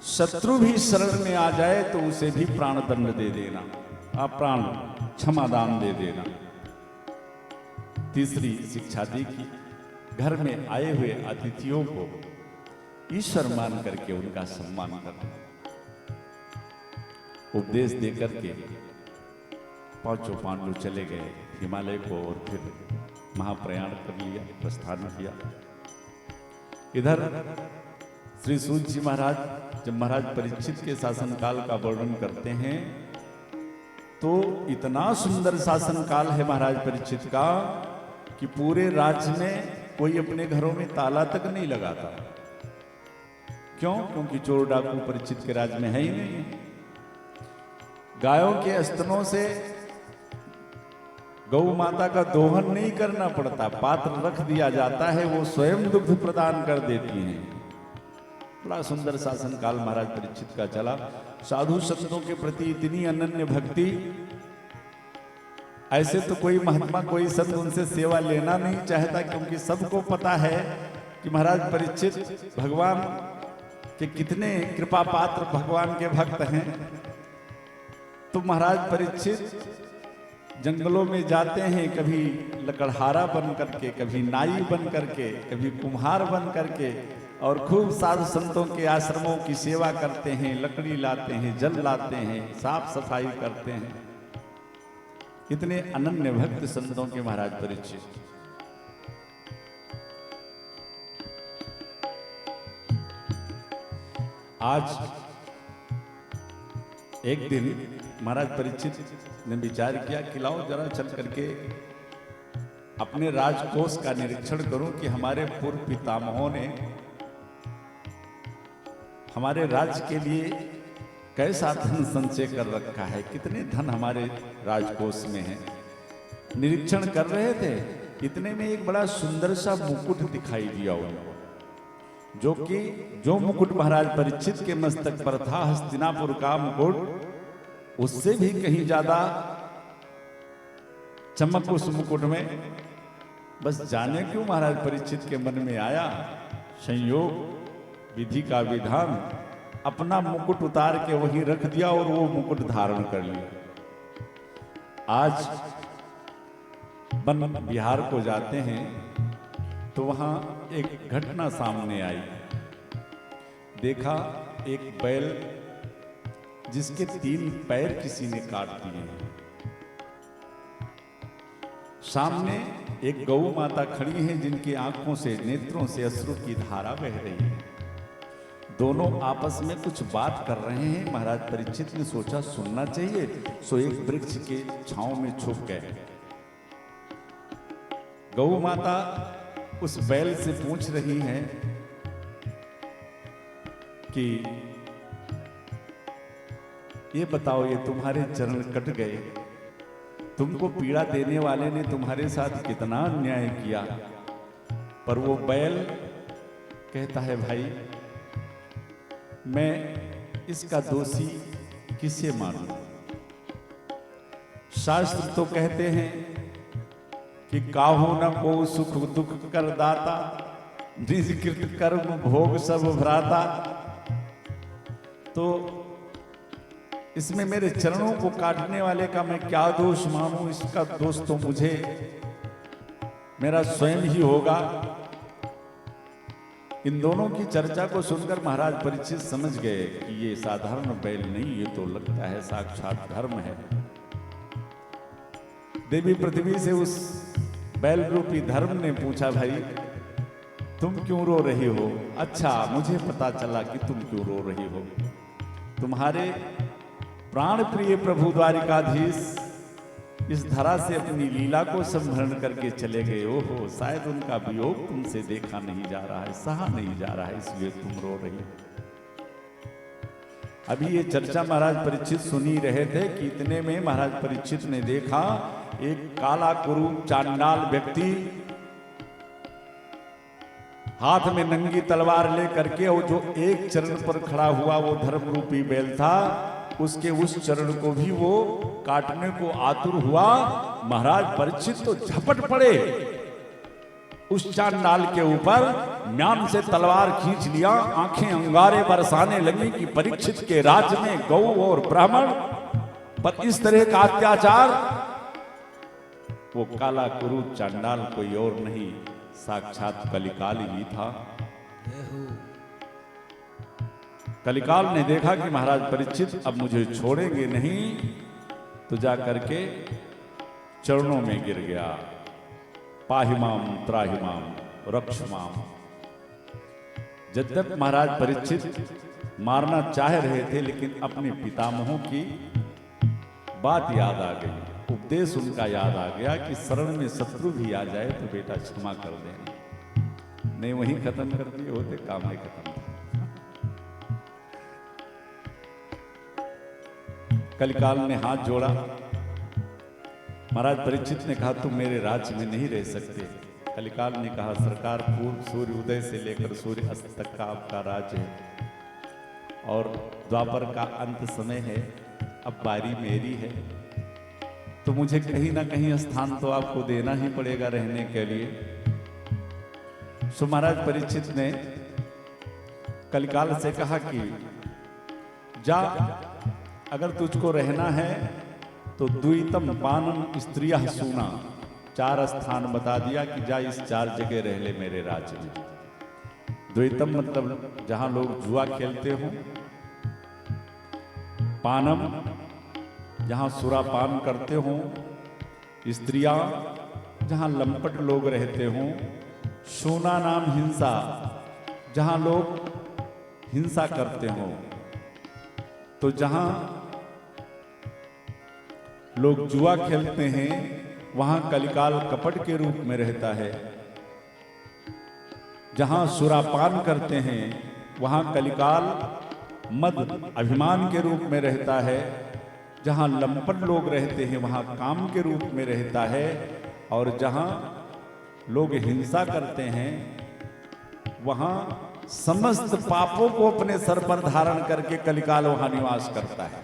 शत्रु भी शरण में आ जाए तो उसे भी प्राण दंड दे देना, आप प्राण क्षमादान दे देना। तीसरी शिक्षा दी कि घर में आए हुए अतिथियों को ईश्वर मान करके उनका सम्मान करना। उपदेश देकर के 5 पांडव चले गए हिमालय को और फिर महाप्रयाण कर लिया, प्रस्थान किया। इधर श्री सूत जी महाराज जब महाराज परीक्षित के शासनकाल का वर्णन करते हैं तो इतना सुंदर शासनकाल है महाराज परीक्षित का कि पूरे राज्य में कोई अपने घरों में ताला तक नहीं लगाता। क्यों? क्योंकि चोर डाकू परीक्षित के राज्य में है ही नहीं। गायों के स्तनों से गौ माता का दोहन नहीं करना पड़ता, पात्र रख दिया जाता है, वो स्वयं दुग्ध प्रदान कर देती हैं। बड़ा सुंदर शासन काल महाराज परीक्षित का चला। साधु संतों के प्रति इतनी अनन्य भक्ति, ऐसे तो कोई महात्मा कोई संत उनसे सेवा लेना नहीं चाहता, क्योंकि सबको पता है कि महाराज परीक्षित भगवान के कितने कृपा पात्र भगवान के भक्त हैं। तो महाराज परीक्षित जंगलों में जाते हैं, कभी लकड़हारा बन करके, कभी नाई बन करके, कभी कुम्हार बन करके, और खूब साधु संतों के आश्रमों की सेवा करते हैं, लकड़ी लाते हैं, जल लाते हैं, साफ सफाई करते हैं। इतने अनन्य भक्त संतों के महाराज परीक्षित। आज एक दिन महाराज परीक्षित ने विचार किया कि लाओ जरा चल करके अपने राजकोष का निरीक्षण करूं कि हमारे पूर्व पितामहों ने हमारे राज्य के लिए कैसा धन संचय कर रखा है, कितने धन हमारे राजकोष में है। निरीक्षण कर रहे थे, इतने में एक बड़ा सुंदर सा मुकुट दिखाई दिया उनको, जो मुकुट महाराज परीक्षित के मस्तक पर था, हस्तिनापुर का मुकुट, उससे भी कहीं ज्यादा चमक उस मुकुट में। बस जाने क्यों महाराज परीक्षित के मन में आया, संयोग विधि का विधान, अपना मुकुट उतार के वहीं रख दिया और वो मुकुट धारण कर लिया। आज वन बिहार को जाते हैं तो वहां एक घटना सामने आई। देखा एक बैल जिसके 3 पैर किसी ने काट दिए हैं। सामने एक गौ माता खड़ी है जिनकी आंखों से, नेत्रों से अश्रु की धारा बह रही है। दोनों आपस में कुछ बात कर रहे हैं। महाराज परीक्षित ने सोचा सुनना चाहिए, सो एक वृक्ष के छांव में छुप गए। गौ माता उस बैल से पूछ रही हैं कि ये बताओ, ये तुम्हारे चरण कट गए, तुमको पीड़ा देने वाले ने तुम्हारे साथ कितना अन्याय किया। पर वो बैल कहता है, भाई मैं इसका दोषी किसे मानूं। शास्त्र तो कहते हैं कि काहू न को सुख दुख कर दाता, निज कृत कर्म भोग सब भ्राता। तो इसमें मेरे चरणों को काटने वाले का मैं क्या दोष मानूं, इसका दोष तो मुझे मेरा स्वयं ही होगा। इन दोनों की चर्चा को सुनकर महाराज परीक्षित समझ गए कि ये साधारण बैल नहीं, ये तो लगता है साक्षात धर्म है। देवी पृथ्वी से उस बैल रूपी धर्म ने पूछा, भाई तुम क्यों रो रही हो? अच्छा, मुझे पता चला कि तुम क्यों रो रही हो। तुम्हारे प्राण प्रिय प्रभु द्वारिकाधीश इस धरा से अपनी लीला को संभरण करके चले गए। हो, शायद उनका वियोग तुमसे देखा नहीं जा रहा है, सहा नहीं जा रहा है, इसलिए तुम रो रही हो। अभी ये चर्चा महाराज परीक्षित सुनी रहे थे कि इतने में महाराज परीक्षित ने देखा एक काला कुरूप चांडाल व्यक्ति हाथ में नंगी तलवार लेकर के, और जो एक चरण पर खड़ा हुआ वो धर्म रूपी बैल था, उसके उस चरण को भी वो काटने को आतुर हुआ। महाराज परीक्षित तो झपट पड़े उस चांडाल के ऊपर, म्यान से तलवार खींच लिया। आंखें अंगारे बरसाने लगी कि परीक्षित के राज्य में गौ और ब्राह्मण पर इस तरह का अत्याचार। वो काला कुरूप चांडाल कोई और नहीं, साक्षात कलिकाल ही था। कलिकाल ने देखा कि महाराज परीक्षित अब मुझे छोड़ेंगे नहीं, तो जा करके चरणों में गिर गया। पाहिमाम त्राहिमाम रक्षमाम। यद्यप महाराज परीक्षित मारना चाह रहे थे, लेकिन अपने पितामहों की बात याद आ गई, उपदेश उनका याद आ गया कि शरण में शत्रु भी आ जाए तो बेटा क्षमा कर देना। नहीं, वहीं खत्म कर दिए होते, काम नहीं खत्म। कलिकाल ने हाथ जोड़ा। महाराज परीक्षित ने कहा, तुम मेरे राज्य में नहीं रह सकते। कलिकाल ने कहा, सरकार, पूर्व सूर्य उदय से लेकर सूर्य अस्त तक का आपका राज्य है और द्वापर का अंत समय है, अब बारी मेरी है, तो मुझे कहीं ना कहीं स्थान तो आपको देना ही पड़ेगा रहने के लिए। सो महाराज परीक्षित ने कलिकाल से कहा कि जा, अगर तुझको रहना है तो द्वितम पानम स्त्रिया सूना, 4 स्थान बता दिया कि जा इस 4 जगह रह ले मेरे राज्य में। द्वितम मतलब जहां लोग जुआ खेलते हो, पानम जहां सुरापान करते हो, स्त्रियां जहां लंपट लोग रहते हो, सूना नाम हिंसा, जहां लोग हिंसा करते हो। तो जहां लोग जुआ खेलते हैं वहां कलिकाल कपट के रूप में रहता है। जहां सुरापान करते हैं वहां कलिकाल मद अभिमान के रूप में रहता है। जहां लंपट लोग रहते हैं वहां काम के रूप में रहता है। और जहां लोग हिंसा करते हैं वहां समस्त पापों को अपने सर पर धारण करके कलिकाल वहां निवास करता है।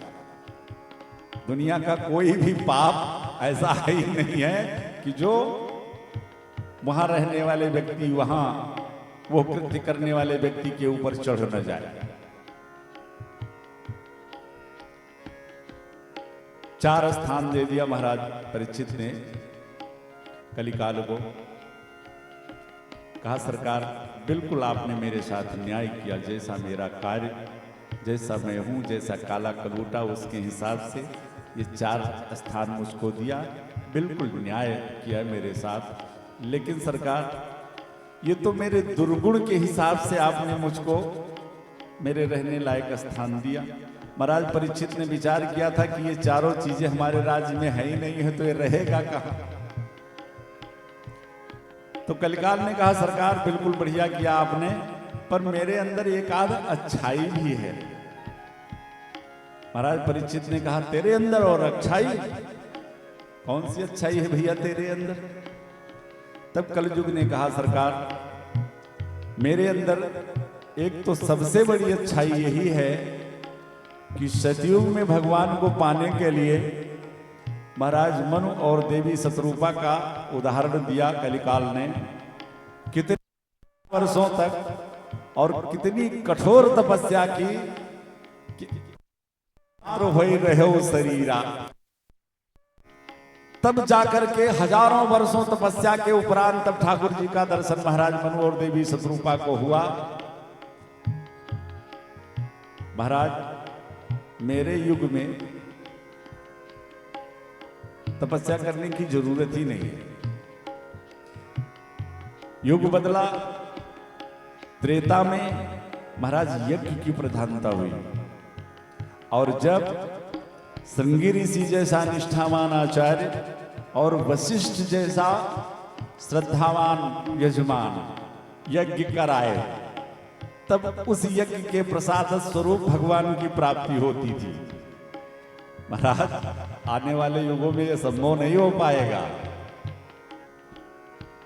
दुनिया का कोई भी पाप ऐसा ही नहीं है कि जो वहां रहने वाले व्यक्ति वहां वो कृत्य करने वाले व्यक्ति के ऊपर चढ़ न जाए। 4 स्थान दे दिया महाराज परीक्षित ने कलिकाल को। कहा सरकार बिल्कुल आपने मेरे साथ न्याय किया, जैसा मेरा कार्य, जैसा मैं हूं, जैसा काला कलूटा उसके हिसाब से ये 4 स्थान मुझको दिया, बिल्कुल न्याय किया मेरे साथ। लेकिन सरकार ये तो मेरे दुर्गुण के हिसाब से आपने मुझको मेरे रहने लायक स्थान दिया। महाराज परीक्षित ने विचार किया था कि ये चारों चीजें हमारे राज्य में है ही नहीं है तो ये रहेगा कहां। तो कलिकाल ने कहा सरकार बिल्कुल बढ़िया किया आपने, पर मेरे अंदर एक आध अच्छाई भी है। महाराज परीक्षित ने कहा तेरे अंदर और अच्छाई? कौन सी अच्छाई है भैया तेरे अंदर? तब कलयुग ने कहा सरकार मेरे अंदर एक तो सबसे बड़ी अच्छाई यही है कि सतयुग में भगवान को पाने के लिए महाराज मनु और देवी शतरूपा का उदाहरण दिया कलिकाल ने। कितने वर्षों तक और कितनी कठोर तपस्या की होई रहे शरीरा, तब जाकर के हजारों वर्षों तपस्या के उपरांत तब ठाकुर जी का दर्शन महाराज मनु और देवी शतरूपा को हुआ। महाराज मेरे युग में तपस्या करने की जरूरत ही नहीं है। युग बदला, त्रेता में महाराज यज्ञ की प्रधानता हुई। और जब श्रृंगी ऋषि जैसा निष्ठावान आचार्य और वशिष्ठ जैसा श्रद्धावान यजमान यज्ञ कराए, तब उस यज्ञ के प्रसाद स्वरूप भगवान की प्राप्ति होती थी। महाराज आने वाले युगों में यह संभव नहीं हो पाएगा।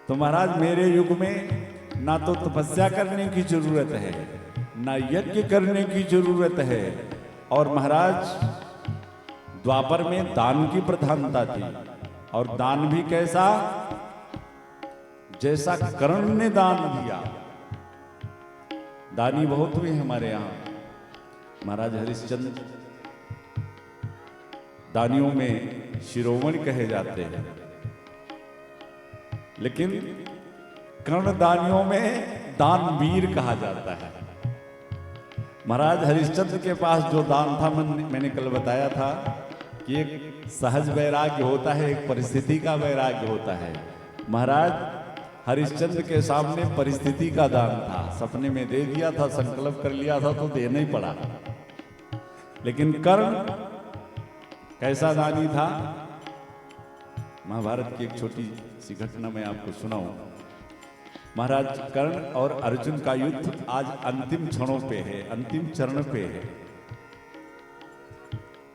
तो महाराज मेरे युग में ना तो तपस्या करने की जरूरत है, ना यज्ञ करने की जरूरत है। और महाराज द्वापर में दान की प्रधानता थी, और दान भी कैसा? जैसा कर्ण ने दान दिया। दानी बहुत हुए हमारे यहां। महाराज हरिश्चंद्र दानियों में शिरोमणि कहे जाते हैं, लेकिन कर्ण दानियों में दानवीर कहा जाता है। महाराज हरिश्चंद्र के पास जो दान था, मैंने कल बताया था कि एक सहज वैराग्य होता है, एक परिस्थिति का वैराग्य होता है। महाराज हरिश्चंद्र के सामने परिस्थिति का दान था, सपने में दे दिया था, संकल्प कर लिया था तो देना ही पड़ा। लेकिन कर्ण कैसा दानी था? महाभारत की एक छोटी सी घटना मैं आपको सुनाऊं। महाराज कर्ण और अर्जुन का युद्ध आज अंतिम क्षणों पे है, अंतिम चरण पे है।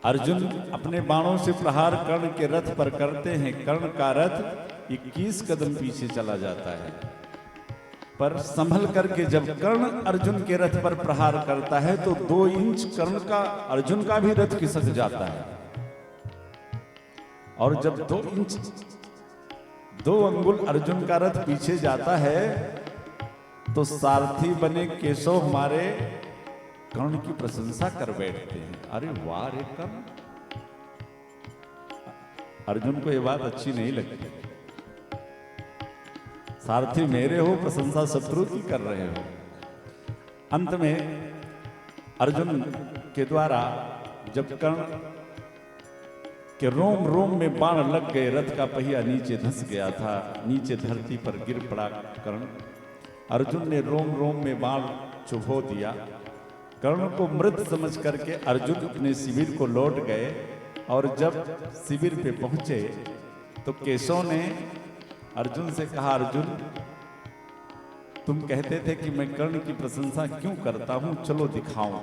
अर्जुन अपने बाणों से प्रहार कर्ण के रथ पर करते हैं। कर्ण का रथ 21 कदम पीछे चला जाता है, पर संभल करके जब कर्ण अर्जुन के रथ पर प्रहार करता है तो 2 इंच कर्ण का अर्जुन का भी रथ खिसक जाता है। और जब 2 अंगुल अर्जुन का रथ पीछे जाता है तो सारथी बने केशव हमारे कर्ण की प्रशंसा कर बैठते हैं। अरे वाह रे कर्ण। अर्जुन को यह बात अच्छी नहीं लगती। सारथी मेरे हो, प्रशंसा शत्रु की कर रहे हो। अंत में अर्जुन के द्वारा जब कर्ण कि रोम रोम में बाण लग गए, रथ का पहिया नीचे धंस गया था, नीचे धरती पर गिर पड़ा कर्ण। अर्जुन ने रोम रोम में बाण चुभो दिया। कर्ण को मृत समझ करके अर्जुन अपने शिविर को लौट गए। और जब शिविर पे पहुंचे तो केशव ने अर्जुन से कहा, अर्जुन तुम कहते थे कि मैं कर्ण की प्रशंसा क्यों करता हूं, चलो दिखाऊं।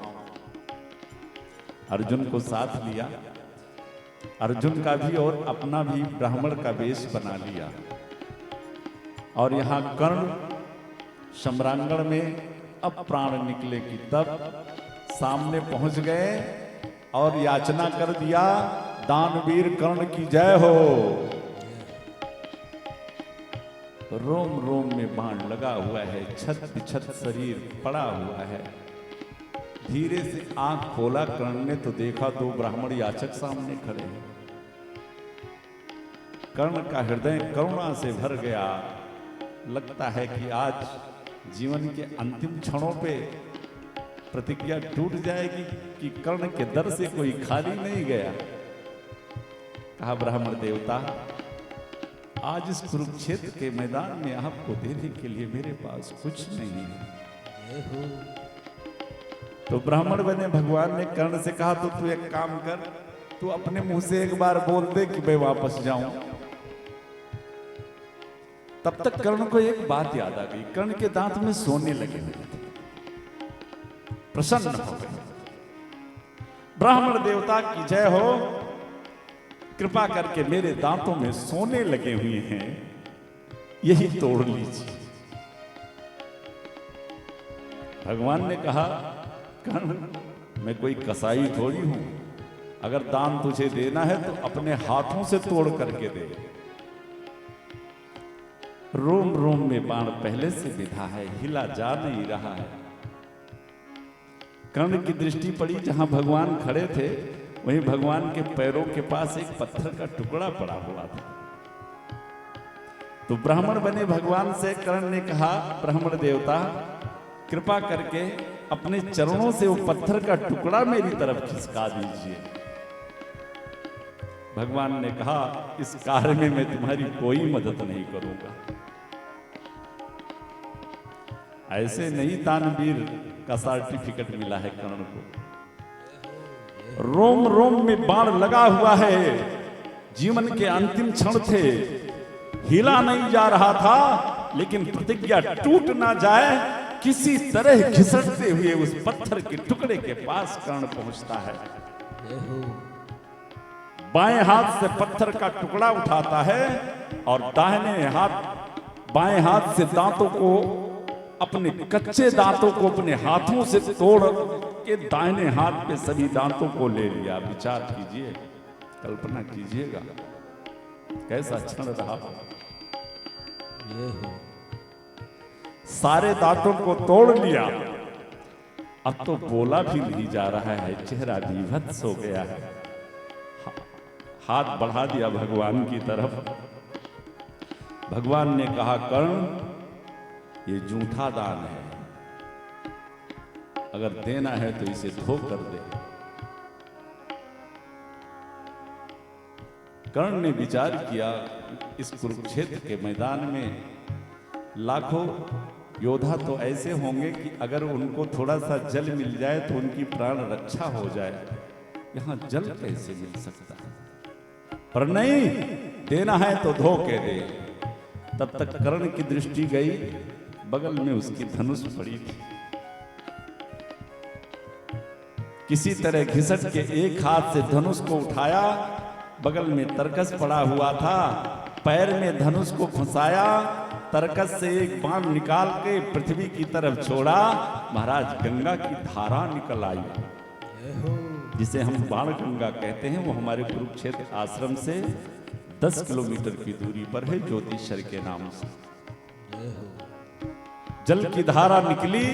अर्जुन को साथ लिया, अर्जुन का भी और अपना भी ब्राह्मण का वेश बना लिया, और यहां कर्ण सम्रांगण में अब प्राण निकले कि तब सामने पहुंच गए और याचना कर दिया, दानवीर कर्ण की जय हो। रोम रोम में बाण लगा हुआ है, छत बिछत शरीर पड़ा हुआ है। धीरे से आंख खोला कर्ण ने तो देखा दो ब्राह्मण याचक सामने खड़े हैं। कर्ण का हृदय करुणा से भर गया। लगता है कि आज जीवन के अंतिम क्षणों पे प्रतिज्ञा टूट जाएगी कि कर्ण के दर से कोई खाली नहीं गया। कहा, ब्राह्मण देवता, आज इस कुरुक्षेत्र के मैदान में आपको देने के लिए मेरे पास कुछ नहीं है। तो ब्राह्मण बने भगवान ने कर्ण से कहा, तो तू एक काम कर, तू अपने मुंह से एक बार बोल दे कि मैं वापस जाऊं। तब तक कर्ण को एक बात याद आ गई, कर्ण के दांत में सोने लगे हुए थे। प्रसन्न हो गए। ब्राह्मण देवता की जय हो, कृपा करके मेरे दांतों में सोने लगे हुए हैं, यही तोड़ लीजिए। भगवान ने कहा, कर्ण मैं कोई कसाई थोड़ी हूं, अगर दान तुझे देना है तो अपने हाथों से तोड़ करके दे। रोम रोम में बाण पहले से विधा है, हिला जा नहीं रहा है। कर्ण की दृष्टि पड़ी जहां भगवान खड़े थे, वहीं भगवान के पैरों के पास एक पत्थर का टुकड़ा पड़ा हुआ था। तो ब्राह्मण बने भगवान से कर्ण ने कहा, ब्राह्मण देवता कृपा करके अपने चरणों से वो पत्थर का टुकड़ा मेरी तरफ खिसका दीजिए। भगवान ने कहा, इस कार्य में मैं तुम्हारी कोई मदद नहीं करूंगा। ऐसे नहीं दानवीर का सर्टिफिकेट मिला है कर्ण को। रोम रोम में बाण लगा हुआ है, जीवन के अंतिम क्षण थे, हिला नहीं जा रहा था, लेकिन प्रतिज्ञा टूट ना जाए, किसी तरह घिसटते हुए उस पत्थर के टुकड़े के पास कर्ण पहुंचता है। बाएं हाथ से पत्थर का टुकड़ा उठाता है और बाएं हाथ से दांतों को, अपने कच्चे दांतों को अपने हाथों से तोड़ के दाहिने हाथ पे सभी दांतों को ले लिया। विचार कीजिए, कल्पना कीजिएगा कैसा क्षण रहा। सारे दांतों को तोड़ लिया, अब तो बोला भी नहीं जा रहा है, चेहरा विभत्स हो गया है। हाथ बढ़ा दिया भगवान की तरफ। भगवान ने कहा, कर्ण ये झूठा दान है, अगर देना है तो इसे धो कर दे। कर्ण ने विचार किया, इस कुरुक्षेत्र के मैदान में लाखों योद्धा तो ऐसे होंगे कि अगर उनको थोड़ा सा जल मिल जाए तो उनकी प्राण रक्षा हो जाए, यहां जल कैसे मिल सकता है? पर नहीं, देना है तो धो के दे। तब तक कर्ण की दृष्टि गई, बगल में उसकी धनुष पड़ी थी। किसी तरह घिसट के एक हाथ से धनुष को उठाया, बगल में तरकस पड़ा हुआ था, पैर में धनुष को फंसाया, तरकस से एक बाण निकाल के पृथ्वी की तरफ छोड़ा। महाराज गंगा की धारा निकल आई, जिसे हम बाण गंगा कहते हैं। वो हमारे कुरुक्षेत्र आश्रम से 10 किलोमीटर की दूरी पर है, ज्योतिषर के नाम से। जल की धारा निकली,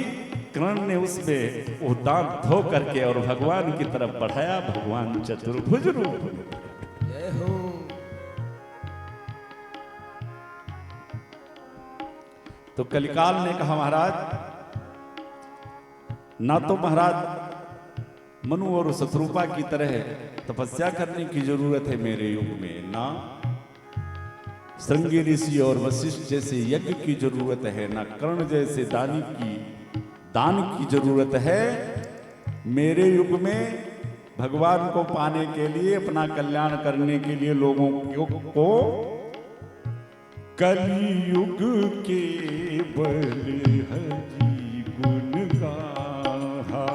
कर्ण ने उसमें वो दांत धो करके और भगवान की तरफ बढ़ाया। भगवान चतुर्भुज रूप तो कलिकाल ने कहा, महाराज ना तो महाराज मनु और शत्रुपा की तरह तपस्या करने की जरूरत है मेरे युग में, ना श्रृंगी ऋषि और वशिष्ठ जैसे यज्ञ की जरूरत है, ना कर्ण जैसे दान की जरूरत है। मेरे युग में भगवान को पाने के लिए, अपना कल्याण करने के लिए लोगों को कलियुग केवल हरि गुण गाहा,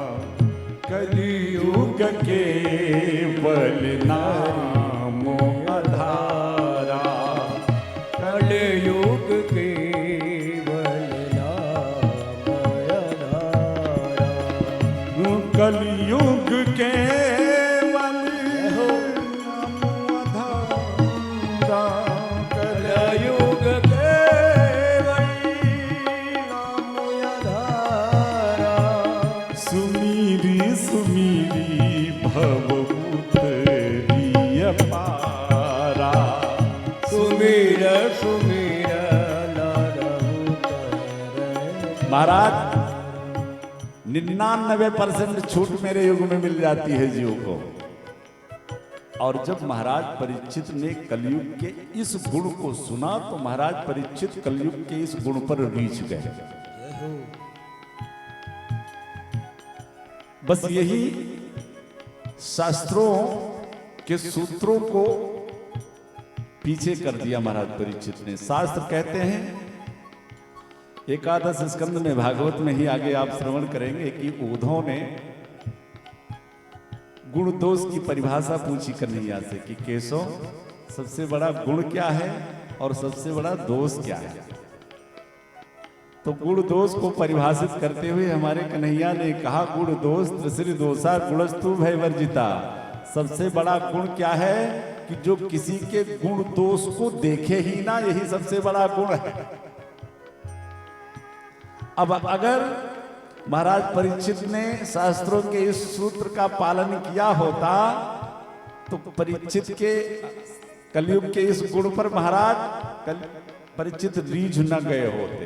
कलियुग केवल नाम आधारा, कलियुग केवल नाम आधारा, कलियुग केवल नाम आधारा, कलियुग केवल नाम आधारा, सुमीरी सुमीरी भवभूतरी अपारा, सुमीर सुमीर नर उतर। महाराज 99% छूट मेरे युग में मिल जाती है जीव को। और जब महाराज परीक्षित ने कलयुग के इस गुण को सुना तो महाराज परीक्षित कलयुग के इस गुण पर रीझ गए। बस यही शास्त्रों के सूत्रों को पीछे कर दिया महाराज परीक्षित ने। शास्त्र कहते हैं, एकादश स्कंद में भागवत में ही आगे आप श्रवण करेंगे कि उद्धव ने गुण दोष की परिभाषा पूछी कन्हैया से कि केशव सबसे बड़ा गुण क्या है और सबसे बड़ा दोष क्या है। तो गुण दोष को परिभाषित करते हुए हमारे कन्हैया ने कहा, गुण दोष त्रिश्री दोषा गुणस्तु भय वर्जिता। सबसे बड़ा गुण क्या है कि जो किसी के गुण दोष को देखे ही ना, यही सबसे बड़ा गुण है। अब अगर महाराज परीक्षित ने शास्त्रों के इस सूत्र का पालन किया होता तो परीक्षित के कलयुग के इस गुण पर महाराज परीक्षित रीझ न गए होते।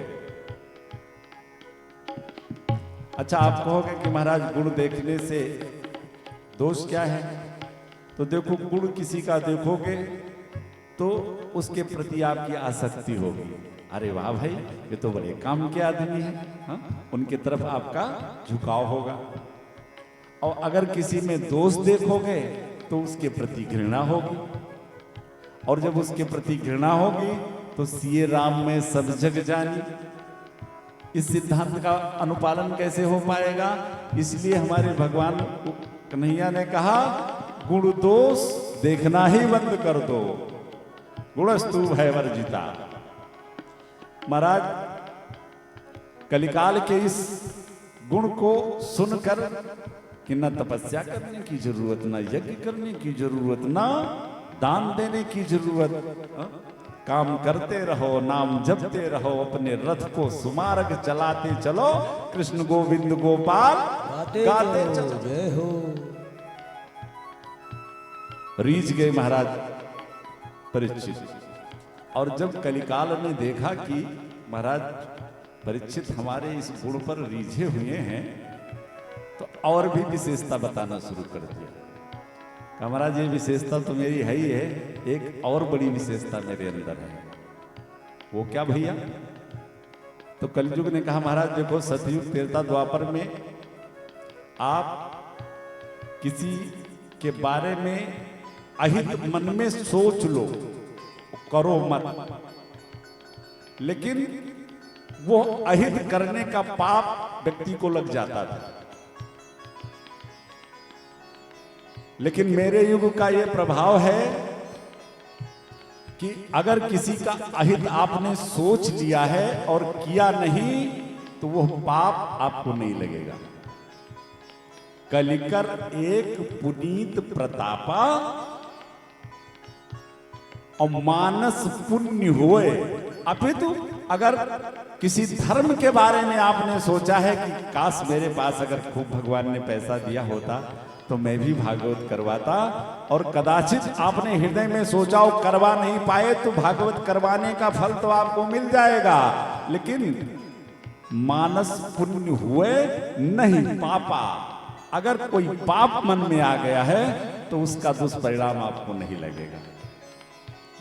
अच्छा, आप कहोगे कि महाराज गुण देखने से दोष क्या है? तो देखो, गुण किसी का देखोगे तो उसके प्रति आपकी आसक्ति होगी। अरे वाह भाई, ये तो बड़े काम के आदमी हैं, हाँ? उनकी तरफ आपका झुकाव होगा। और अगर किसी में दोष देखोगे तो उसके प्रति घृणा होगी, और जब उसके प्रति घृणा होगी तो सिए राम में सब जग जानी। इस सिद्धांत का अनुपालन कैसे हो पाएगा? इसलिए हमारे भगवान कन्हैया ने कहा, गुण दोष देखना ही बंद कर दो, गुणस्तु भय वर्जिता। महाराज कलिकाल के इस गुण को सुनकर कि न तपस्या करने की जरूरत, न यज्ञ करने की जरूरत, न दान देने की जरूरत, काम करते रहो, नाम जपते रहो, अपने रथ को सुमार्ग चलाते चलो, कृष्ण गोविंद गोपाल गाते चलो। जय हो। रीझ गए महाराज परीक्षित। और जब कलिकाल ने देखा कि महाराज परीक्षित हमारे इस गुण पर रीझे हुए हैं, तो और भी विशेषता बताना शुरू कर दिया। महाराज ये विशेषता तो मेरी है ही है, एक और बड़ी विशेषता मेरे अंदर है। वो क्या भैया? तो कलयुग ने कहा, महाराज देखो, सतयुग त्रेता द्वापर में आप किसी के बारे में अहित मन में सोच लो, करो मत, लेकिन वो अहित करने का पाप व्यक्ति को लग जाता था। लेकिन मेरे युग का ये प्रभाव है कि अगर किसी का अहित आपने सोच लिया है और किया नहीं तो वो पाप आपको नहीं लगेगा। कलिकर एक पुनीत प्रतापा और मानस पुण्य होए। अपितु अगर किसी धर्म के बारे में आपने सोचा है कि काश मेरे पास अगर खूब भगवान ने पैसा दिया होता तो मैं भी भागवत करवाता, और कदाचित आपने हृदय में सोचा हो करवा नहीं पाए तो भागवत करवाने का फल तो आपको मिल जाएगा, लेकिन मानस पुण्य हुए नहीं पापा। अगर कोई पाप मन में आ गया है तो उसका दुष्परिणाम आपको नहीं लगेगा।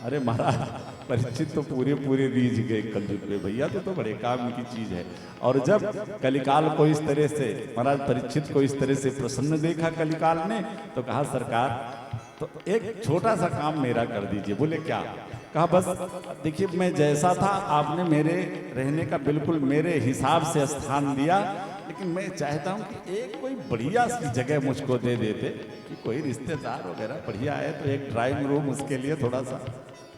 अरे महाराज परीक्षित तो पूरे पूरे रीझ गए कलयुग में, भैया तो बड़े काम की चीज है। और जब कलिकाल को इस तरह से महाराज परीक्षित को इस तरह से प्रसन्न देखा कलिकाल ने, तो कहा सरकार तो एक छोटा सा काम मेरा कर दीजिए। बोले क्या? कहा बस देखिए मैं जैसा था आपने मेरे रहने का बिल्कुल मेरे हिसाब से स्थान दिया, लेकिन मैं चाहता हूं कि एक कोई बढ़िया सी जगह मुझको दे देते कि कोई रिश्तेदार वगैरह बढ़िया आए तो एक ड्राइंग रूम उसके लिए थोड़ा सा।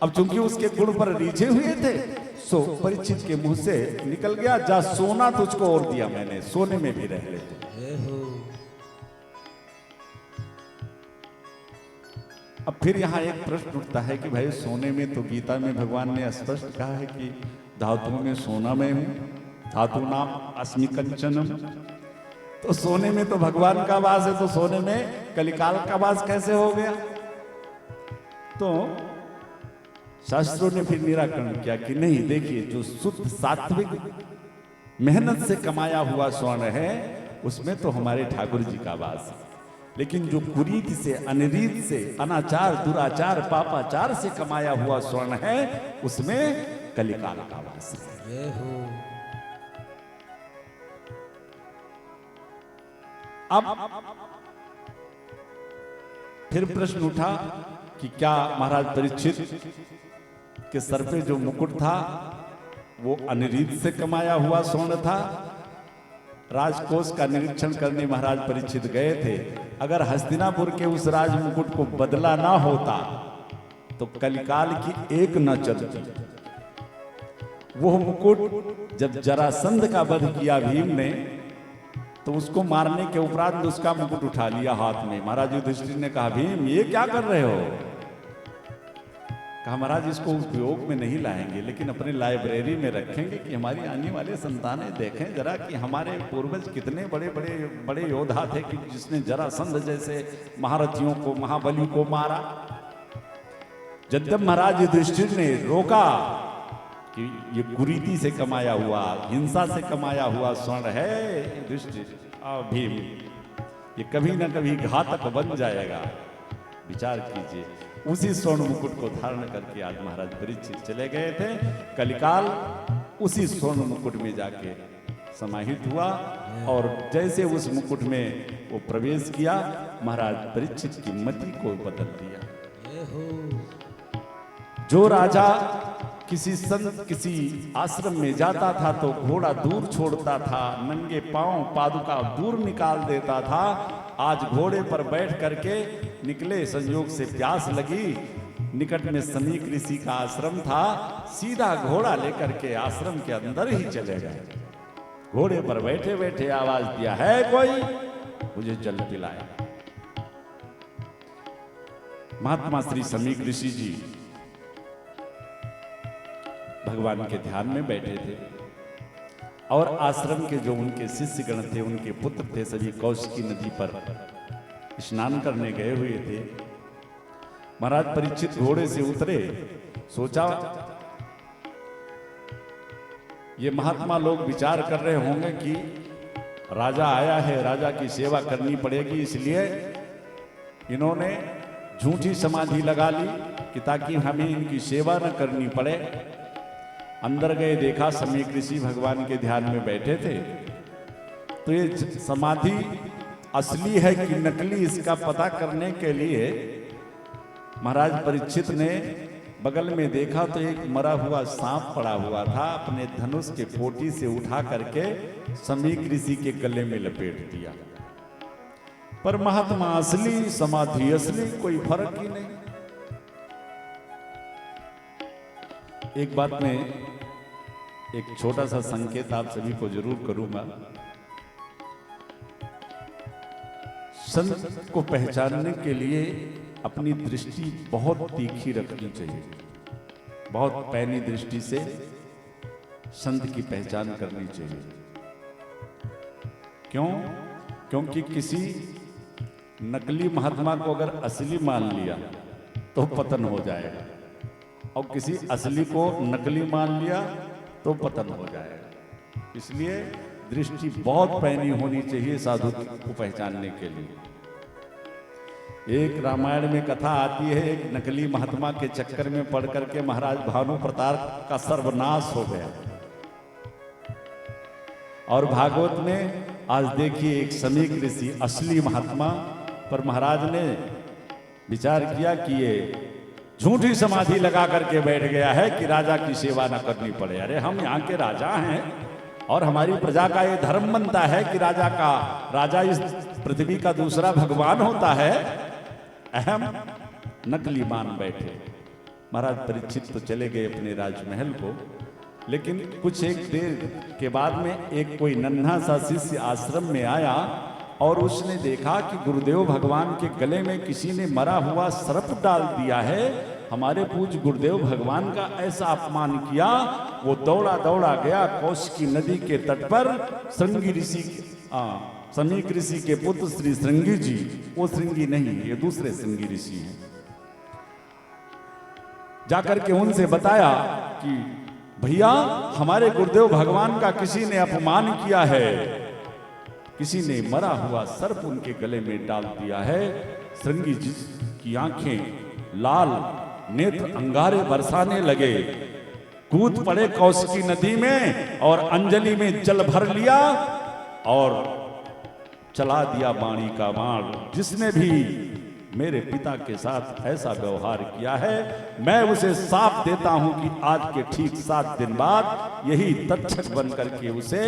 अब चूंकि उसके गुण पर रीझे हुए थे, सो परीक्षित के मुंह से निकल गया, जा सोना तुझको और दिया मैंने, सोने में भी रह लेते। अब फिर यहाँ एक प्रश्न उठता है कि भाई सोने में तो गीता में भगवान ने स्पष्ट कहा है कि धातुओं में सोना में हूं, धातु नाम अस्मि कंचनम। तो सोने में तो भगवान का वास है, तो सोने में कलिकाल का वास कैसे हो गया? तो शास्त्रों ने फिर निराकरण किया कि नहीं, देखिए जो शुद्ध सात्विक मेहनत से कमाया हुआ स्वर्ण है उसमें तो हमारे ठाकुर जी का वास है, लेकिन जो कुरीति से अनरीत से अनाचार दुराचार पापाचार से कमाया हुआ स्वर्ण है उसमें कलिकाल का वास है। अब फिर प्रश्न उठा कि क्या महाराज परीक्षित के सर पे जो मुकुट था वो अनरीत से कमाया हुआ स्वर्ण था? राजकोष का निरीक्षण करने महाराज परीक्षित गए थे। अगर हस्तिनापुर के उस राज मुकुट को बदला ना होता तो कलिकाल की एक न चलती। वो मुकुट जब जरासंध का वध किया भीम ने, तो उसको मारने के उपरांत उसका मुकुट उठा लिया हाथ में। महाराज युधिष्ठिर ने कहा भीम ये क्या कर रहे हो? कहा महाराज इसको उपयोग में नहीं लाएंगे, लेकिन अपने लाइब्रेरी में रखेंगे कि हमारी आने वाले संतानें देखें जरा कि हमारे पूर्वज कितने बड़े बड़े बड़े योद्धा थे कि जिसने जरासंध जैसे महारथियों को महाबली को मारा। जब महाराज युधिष्ठिर ने रोका कि ये कुरीति से कमाया हुआ हिंसा से कमाया हुआ स्वर्ण है युधिष्ठिर भीम, ये कभी ना कभी घातक बन जाएगा, विचार कीजिए। उसी स्वर्ण मुकुट को धारण करके आज महाराज परीक्षित चले गए थे। कलिकाल उसी स्वर्ण मुकुट में जाके समाहित हुआ और जैसे उस मुकुट में वो प्रवेश किया, महाराज परीक्षित की मति को बदल दिया। जो राजा किसी संत किसी आश्रम में जाता था तो घोड़ा दूर छोड़ता था, नंगे पांव पादुका दूर निकाल देता था, आज घोड़े पर बैठ करके निकले। संयोग से प्यास लगी, निकट में समीक ऋषि का आश्रम था, सीधा घोड़ा लेकर के आश्रम के अंदर ही चले गए। घोड़े पर बैठे बैठे आवाज दिया, है कोई मुझे जल पिलाए। महात्मा श्री समीक ऋषि जी भगवान के ध्यान में बैठे थे और आश्रम के जो उनके शिष्य गण थे, उनके पुत्र थे, सभी कौशिकी नदी पर स्नान करने गए हुए थे। महाराज परीक्षित घोड़े से उतरे, सोचा ये महात्मा लोग विचार कर रहे होंगे कि राजा आया है, राजा की सेवा करनी पड़ेगी, इसलिए इन्होंने झूठी समाधि लगा ली कि ताकि हमें इनकी सेवा न करनी पड़े। अंदर गए, देखा समीक ऋषि भगवान के ध्यान में बैठे थे। तो ये समाधि असली है कि नकली, इसका पता करने के लिए महाराज परीक्षित ने बगल में देखा तो एक मरा हुआ सांप पड़ा हुआ था। अपने धनुष के पोटी से उठा करके समीक ऋषि के गले में लपेट दिया। पर महात्मा असली, समाधि असली, कोई फर्क ही नहीं। एक बात में एक छोटा सा संकेत आप सभी को जरूर करूंगा। संत को पहचानने के लिए अपनी दृष्टि बहुत तीखी रखनी चाहिए, बहुत पैनी दृष्टि से संत की पहचान करनी चाहिए। क्यों? क्योंकि किसी नकली महात्मा को अगर असली मान लिया तो पतन हो जाएगा, और किसी असली को नकली मान लिया तो पतन हो जाएगा। इसलिए दृष्टि बहुत पैनी होनी चाहिए साधु को पहचानने के लिए। एक रामायण में कथा आती है, एक नकली महात्मा के चक्कर में पड़ करके महाराज भानु प्रताप का सर्वनाश हो गया। और भागवत में आज देखिए एक समीक ऋषि असली महात्मा पर महाराज ने विचार किया कि ये झूठी समाधि लगा करके बैठ गया है कि राजा की सेवा न करनी पड़े। अरे हम यहाँ के राजा हैं और हमारी प्रजा का ये धर्म बनता है कि राजा इस पृथ्वी का दूसरा भगवान होता है। अहम नकली मान बैठे। महाराज परीक्षित तो चले गए अपने राजमहल को, लेकिन कुछ एक देर के बाद में एक कोई नन्हा सा शिष्य आश्रम में आया और उसने देखा कि गुरुदेव भगवान के गले में किसी ने मरा हुआ सर्प डाल दिया है। हमारे पूज्य गुरुदेव भगवान का ऐसा अपमान किया। वो दौड़ा दौड़ा गया कौशिकी नदी के तट पर श्रृंगी ऋषि समीक ऋषि के पुत्र श्री श्रृंगी जी, वो श्रृंगी नहीं, ये दूसरे श्रृंगी ऋषि हैं, जाकर के उनसे बताया कि भैया हमारे गुरुदेव भगवान का किसी ने अपमान किया है, किसी ने मरा हुआ सर्प उनके गले में डाल दिया है। श्रृंगी जी की आंखें लाल, नेत्र अंगारे बरसाने लगे, कूद पड़े कौशिकी नदी में और अंजलि में जल भर लिया और चला दिया वाणी का बाण। जिसने भी मेरे पिता के साथ ऐसा व्यवहार किया है, मैं उसे साफ देता हूं कि आज के ठीक 7 दिन बाद यही तक्षक बनकर के उसे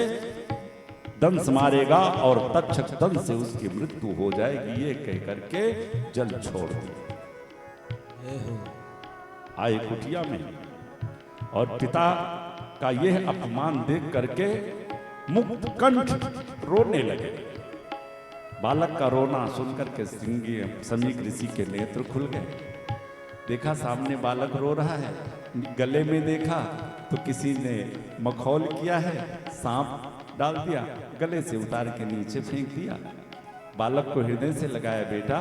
दंश मारेगा और तक्षक दंश से उसकी मृत्यु हो जाएगी। ये कह करके जल छोड़ दिया। आए कुटिया में और पिता का यह अपमान देख करके मुक्त कंठ रोने लगे। बालक का रोना सुनकर के समीक ऋषि के नेत्र खुल गए। देखा सामने बालक रो रहा है, गले में देखा तो किसी ने मखौल किया है, सांप डाल दिया, गले से उतार के नीचे फेंक दिया। बालक को हृदय से लगाया। बेटा,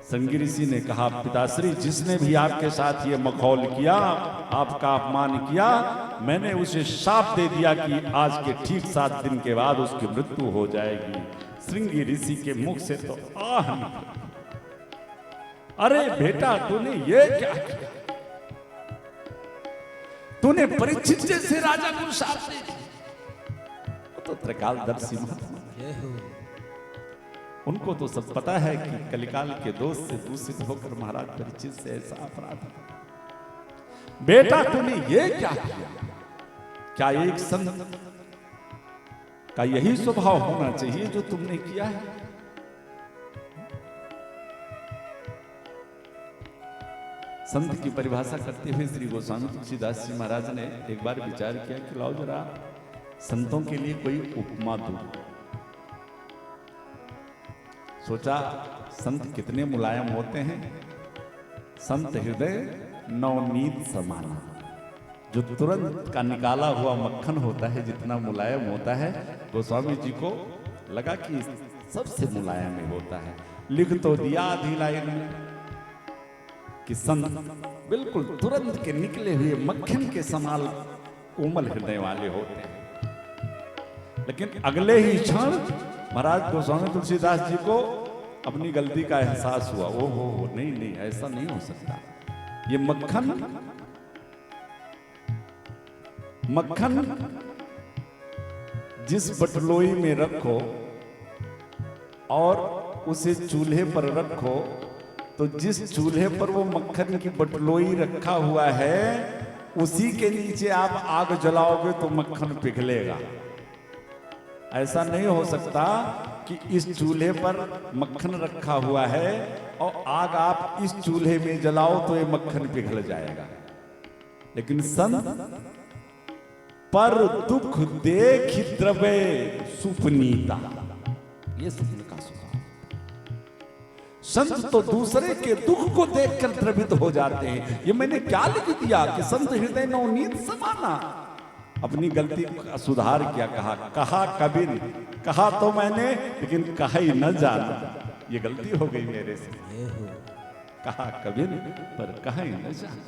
श्रृंगी ऋषि ने कहा, पिताश्री जिसने भी आपके साथ ये मखौल किया, आपका अपमान किया, मैंने उसे शाप दे दिया कि आज के ठीक 7 दिन के बाद उसकी मृत्यु हो जाएगी। श्रृंगी ऋषि के मुख से तो आह निकला। अरे बेटा, तूने ये क्या किया? तूने परीक्षित जैसे राजा को शाप दे दिया। तो त्रिकालदर्शी महात्मा, उनको तो सब पता है कि कलिकाल के दोष से दूषित होकर महाराज परीक्षित से ऐसा अपराध। बेटा, तूने ये क्या किया? क्या एक संत का यही स्वभाव होना चाहिए जो तुमने किया है? संत की परिभाषा करते हुए श्री गोस्वामी तुलसीदास जी महाराज ने एक बार विचार किया कि लाओ जरा संतों के लिए कोई उपमा दूं। सोचा संत कितने मुलायम होते हैं। संत हृदय नवनीत समाना, जो तुरंत का निकाला हुआ मक्खन होता है जितना मुलायम होता है, गोस्वामी जी को लगा कि सबसे मुलायम ही होता है। लिख तो दिया आधी लाइन में कि संत बिल्कुल तुरंत के निकले हुए मक्खन के समान कोमल हृदय वाले होते हैं। लेकिन अगले ही क्षण महाराज गोस्वामी तुलसीदास जी को अपनी गलती का एहसास हुआ। ओहो, नहीं नहीं, ऐसा नहीं हो सकता। ये मक्खन जिस बटलोई में रखो और उसे चूल्हे पर रखो, तो जिस चूल्हे पर वो मक्खन की बटलोई रखा हुआ है, उसी के नीचे आप आग जलाओगे तो मक्खन पिघलेगा। ऐसा नहीं हो सकता कि इस चूल्हे पर मक्खन रखा हुआ है और आग आप इस चूल्हे में जलाओ तो ये मक्खन पिघल जाएगा। लेकिन संत पर दुख देख द्रवे सुपनीता, ये संत का स्वभाव। संत तो दूसरे के दुख को देखकर द्रवित हो जाते हैं। ये मैंने क्या लिख दिया कि संत हृदय नवनीत समाना। अपनी गलती का सुधार किया। कहा कबीर, कहा तो मैंने, लेकिन कहा ही न जाना। ये गलती हो गई मेरे से। कहा कबीर पर कहा ही न जाना।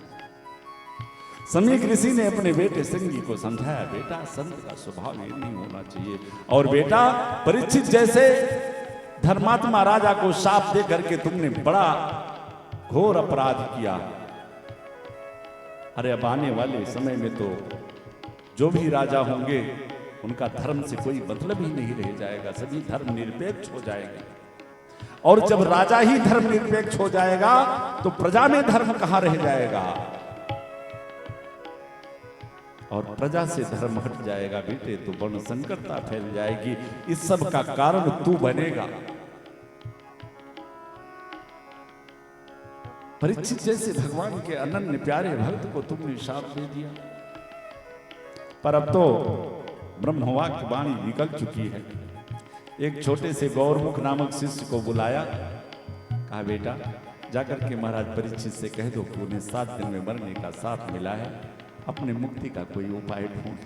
समीक ऋषि ने अपने बेटे श्रृंगी को समझाया, बेटा संत का स्वभाव ये नहीं होना चाहिए। और बेटा परीक्षित जैसे धर्मात्मा राजा को शाप दे करके तुमने बड़ा घोर अपराध किया। अरे अब आने वाले समय में तो जो भी राजा होंगे उनका धर्म से कोई मतलब ही नहीं रह जाएगा, सभी धर्म निरपेक्ष हो जाएंगे। और जब राजा ही धर्म निरपेक्ष हो जाएगा तो प्रजा में धर्म कहां रह जाएगा, और प्रजा से धर्म हट जाएगा बेटे तो वर्ण संकटता फैल जाएगी। इस सब का कारण तू बनेगा। परीक्षित जैसे भगवान के अनन्य प्यारे भक्त को तुमने शाप दे दिया, पर अब तो ब्रह्मवाक्य वाणी निकल चुकी है। एक छोटे से गौरमुख नामक शिष्य को बुलाया, कहा बेटा जाकर के महाराज परीक्षित से कह दो कि उन्हें 7 दिन में मरने का साथ मिला है, अपने मुक्ति का कोई उपाय ढूंढ।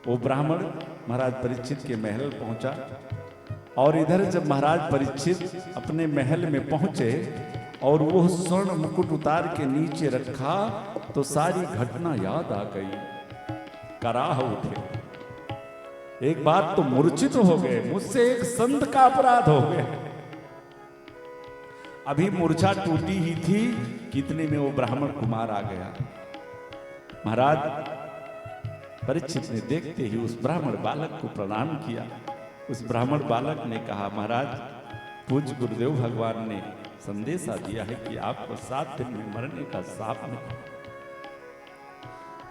वो ब्राह्मण महाराज परीक्षित के महल पहुंचा, और इधर जब महाराज परीक्षित अपने महल में पहुंचे और वो स्वर्ण मुकुट उतार के नीचे रखा तो सारी घटना याद आ गई, कराह उठे। एक बात तो मूर्छित हो गए, मुझसे एक संत का अपराध हो गया। अभी मूर्छा टूटी ही थी, कितने में वो ब्राह्मण कुमार आ गया। महाराज परीक्षित ने देखते ही उस ब्राह्मण बालक को प्रणाम किया। उस ब्राह्मण बालक ने कहा, महाराज पूज्य गुरुदेव भगवान ने संदेशा दिया है कि आपको 7 दिन में मरने का शाप मिला।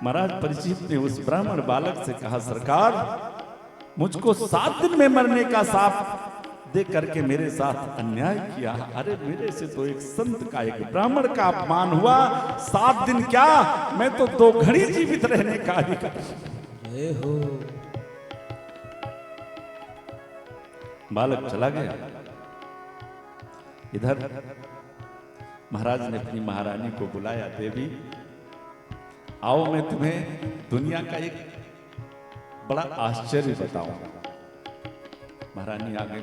महाराज परीक्षित ने उस ब्राह्मण बालक से कहा, सरकार मुझको 7 दिन में मरने का शाप दे करके मेरे साथ अन्याय किया। अरे मेरे से तो एक संत का, एक ब्राह्मण का अपमान हुआ। 7 दिन क्या, मैं तो 2 घड़ी जीवित रहने का अधिकार। बालक चला गया। इधर महाराज ने अपनी महारानी को बुलाया, देवी आओ मैं तुम्हें दुनिया का एक बड़ा आश्चर्य बताऊंगा। महारानी आगे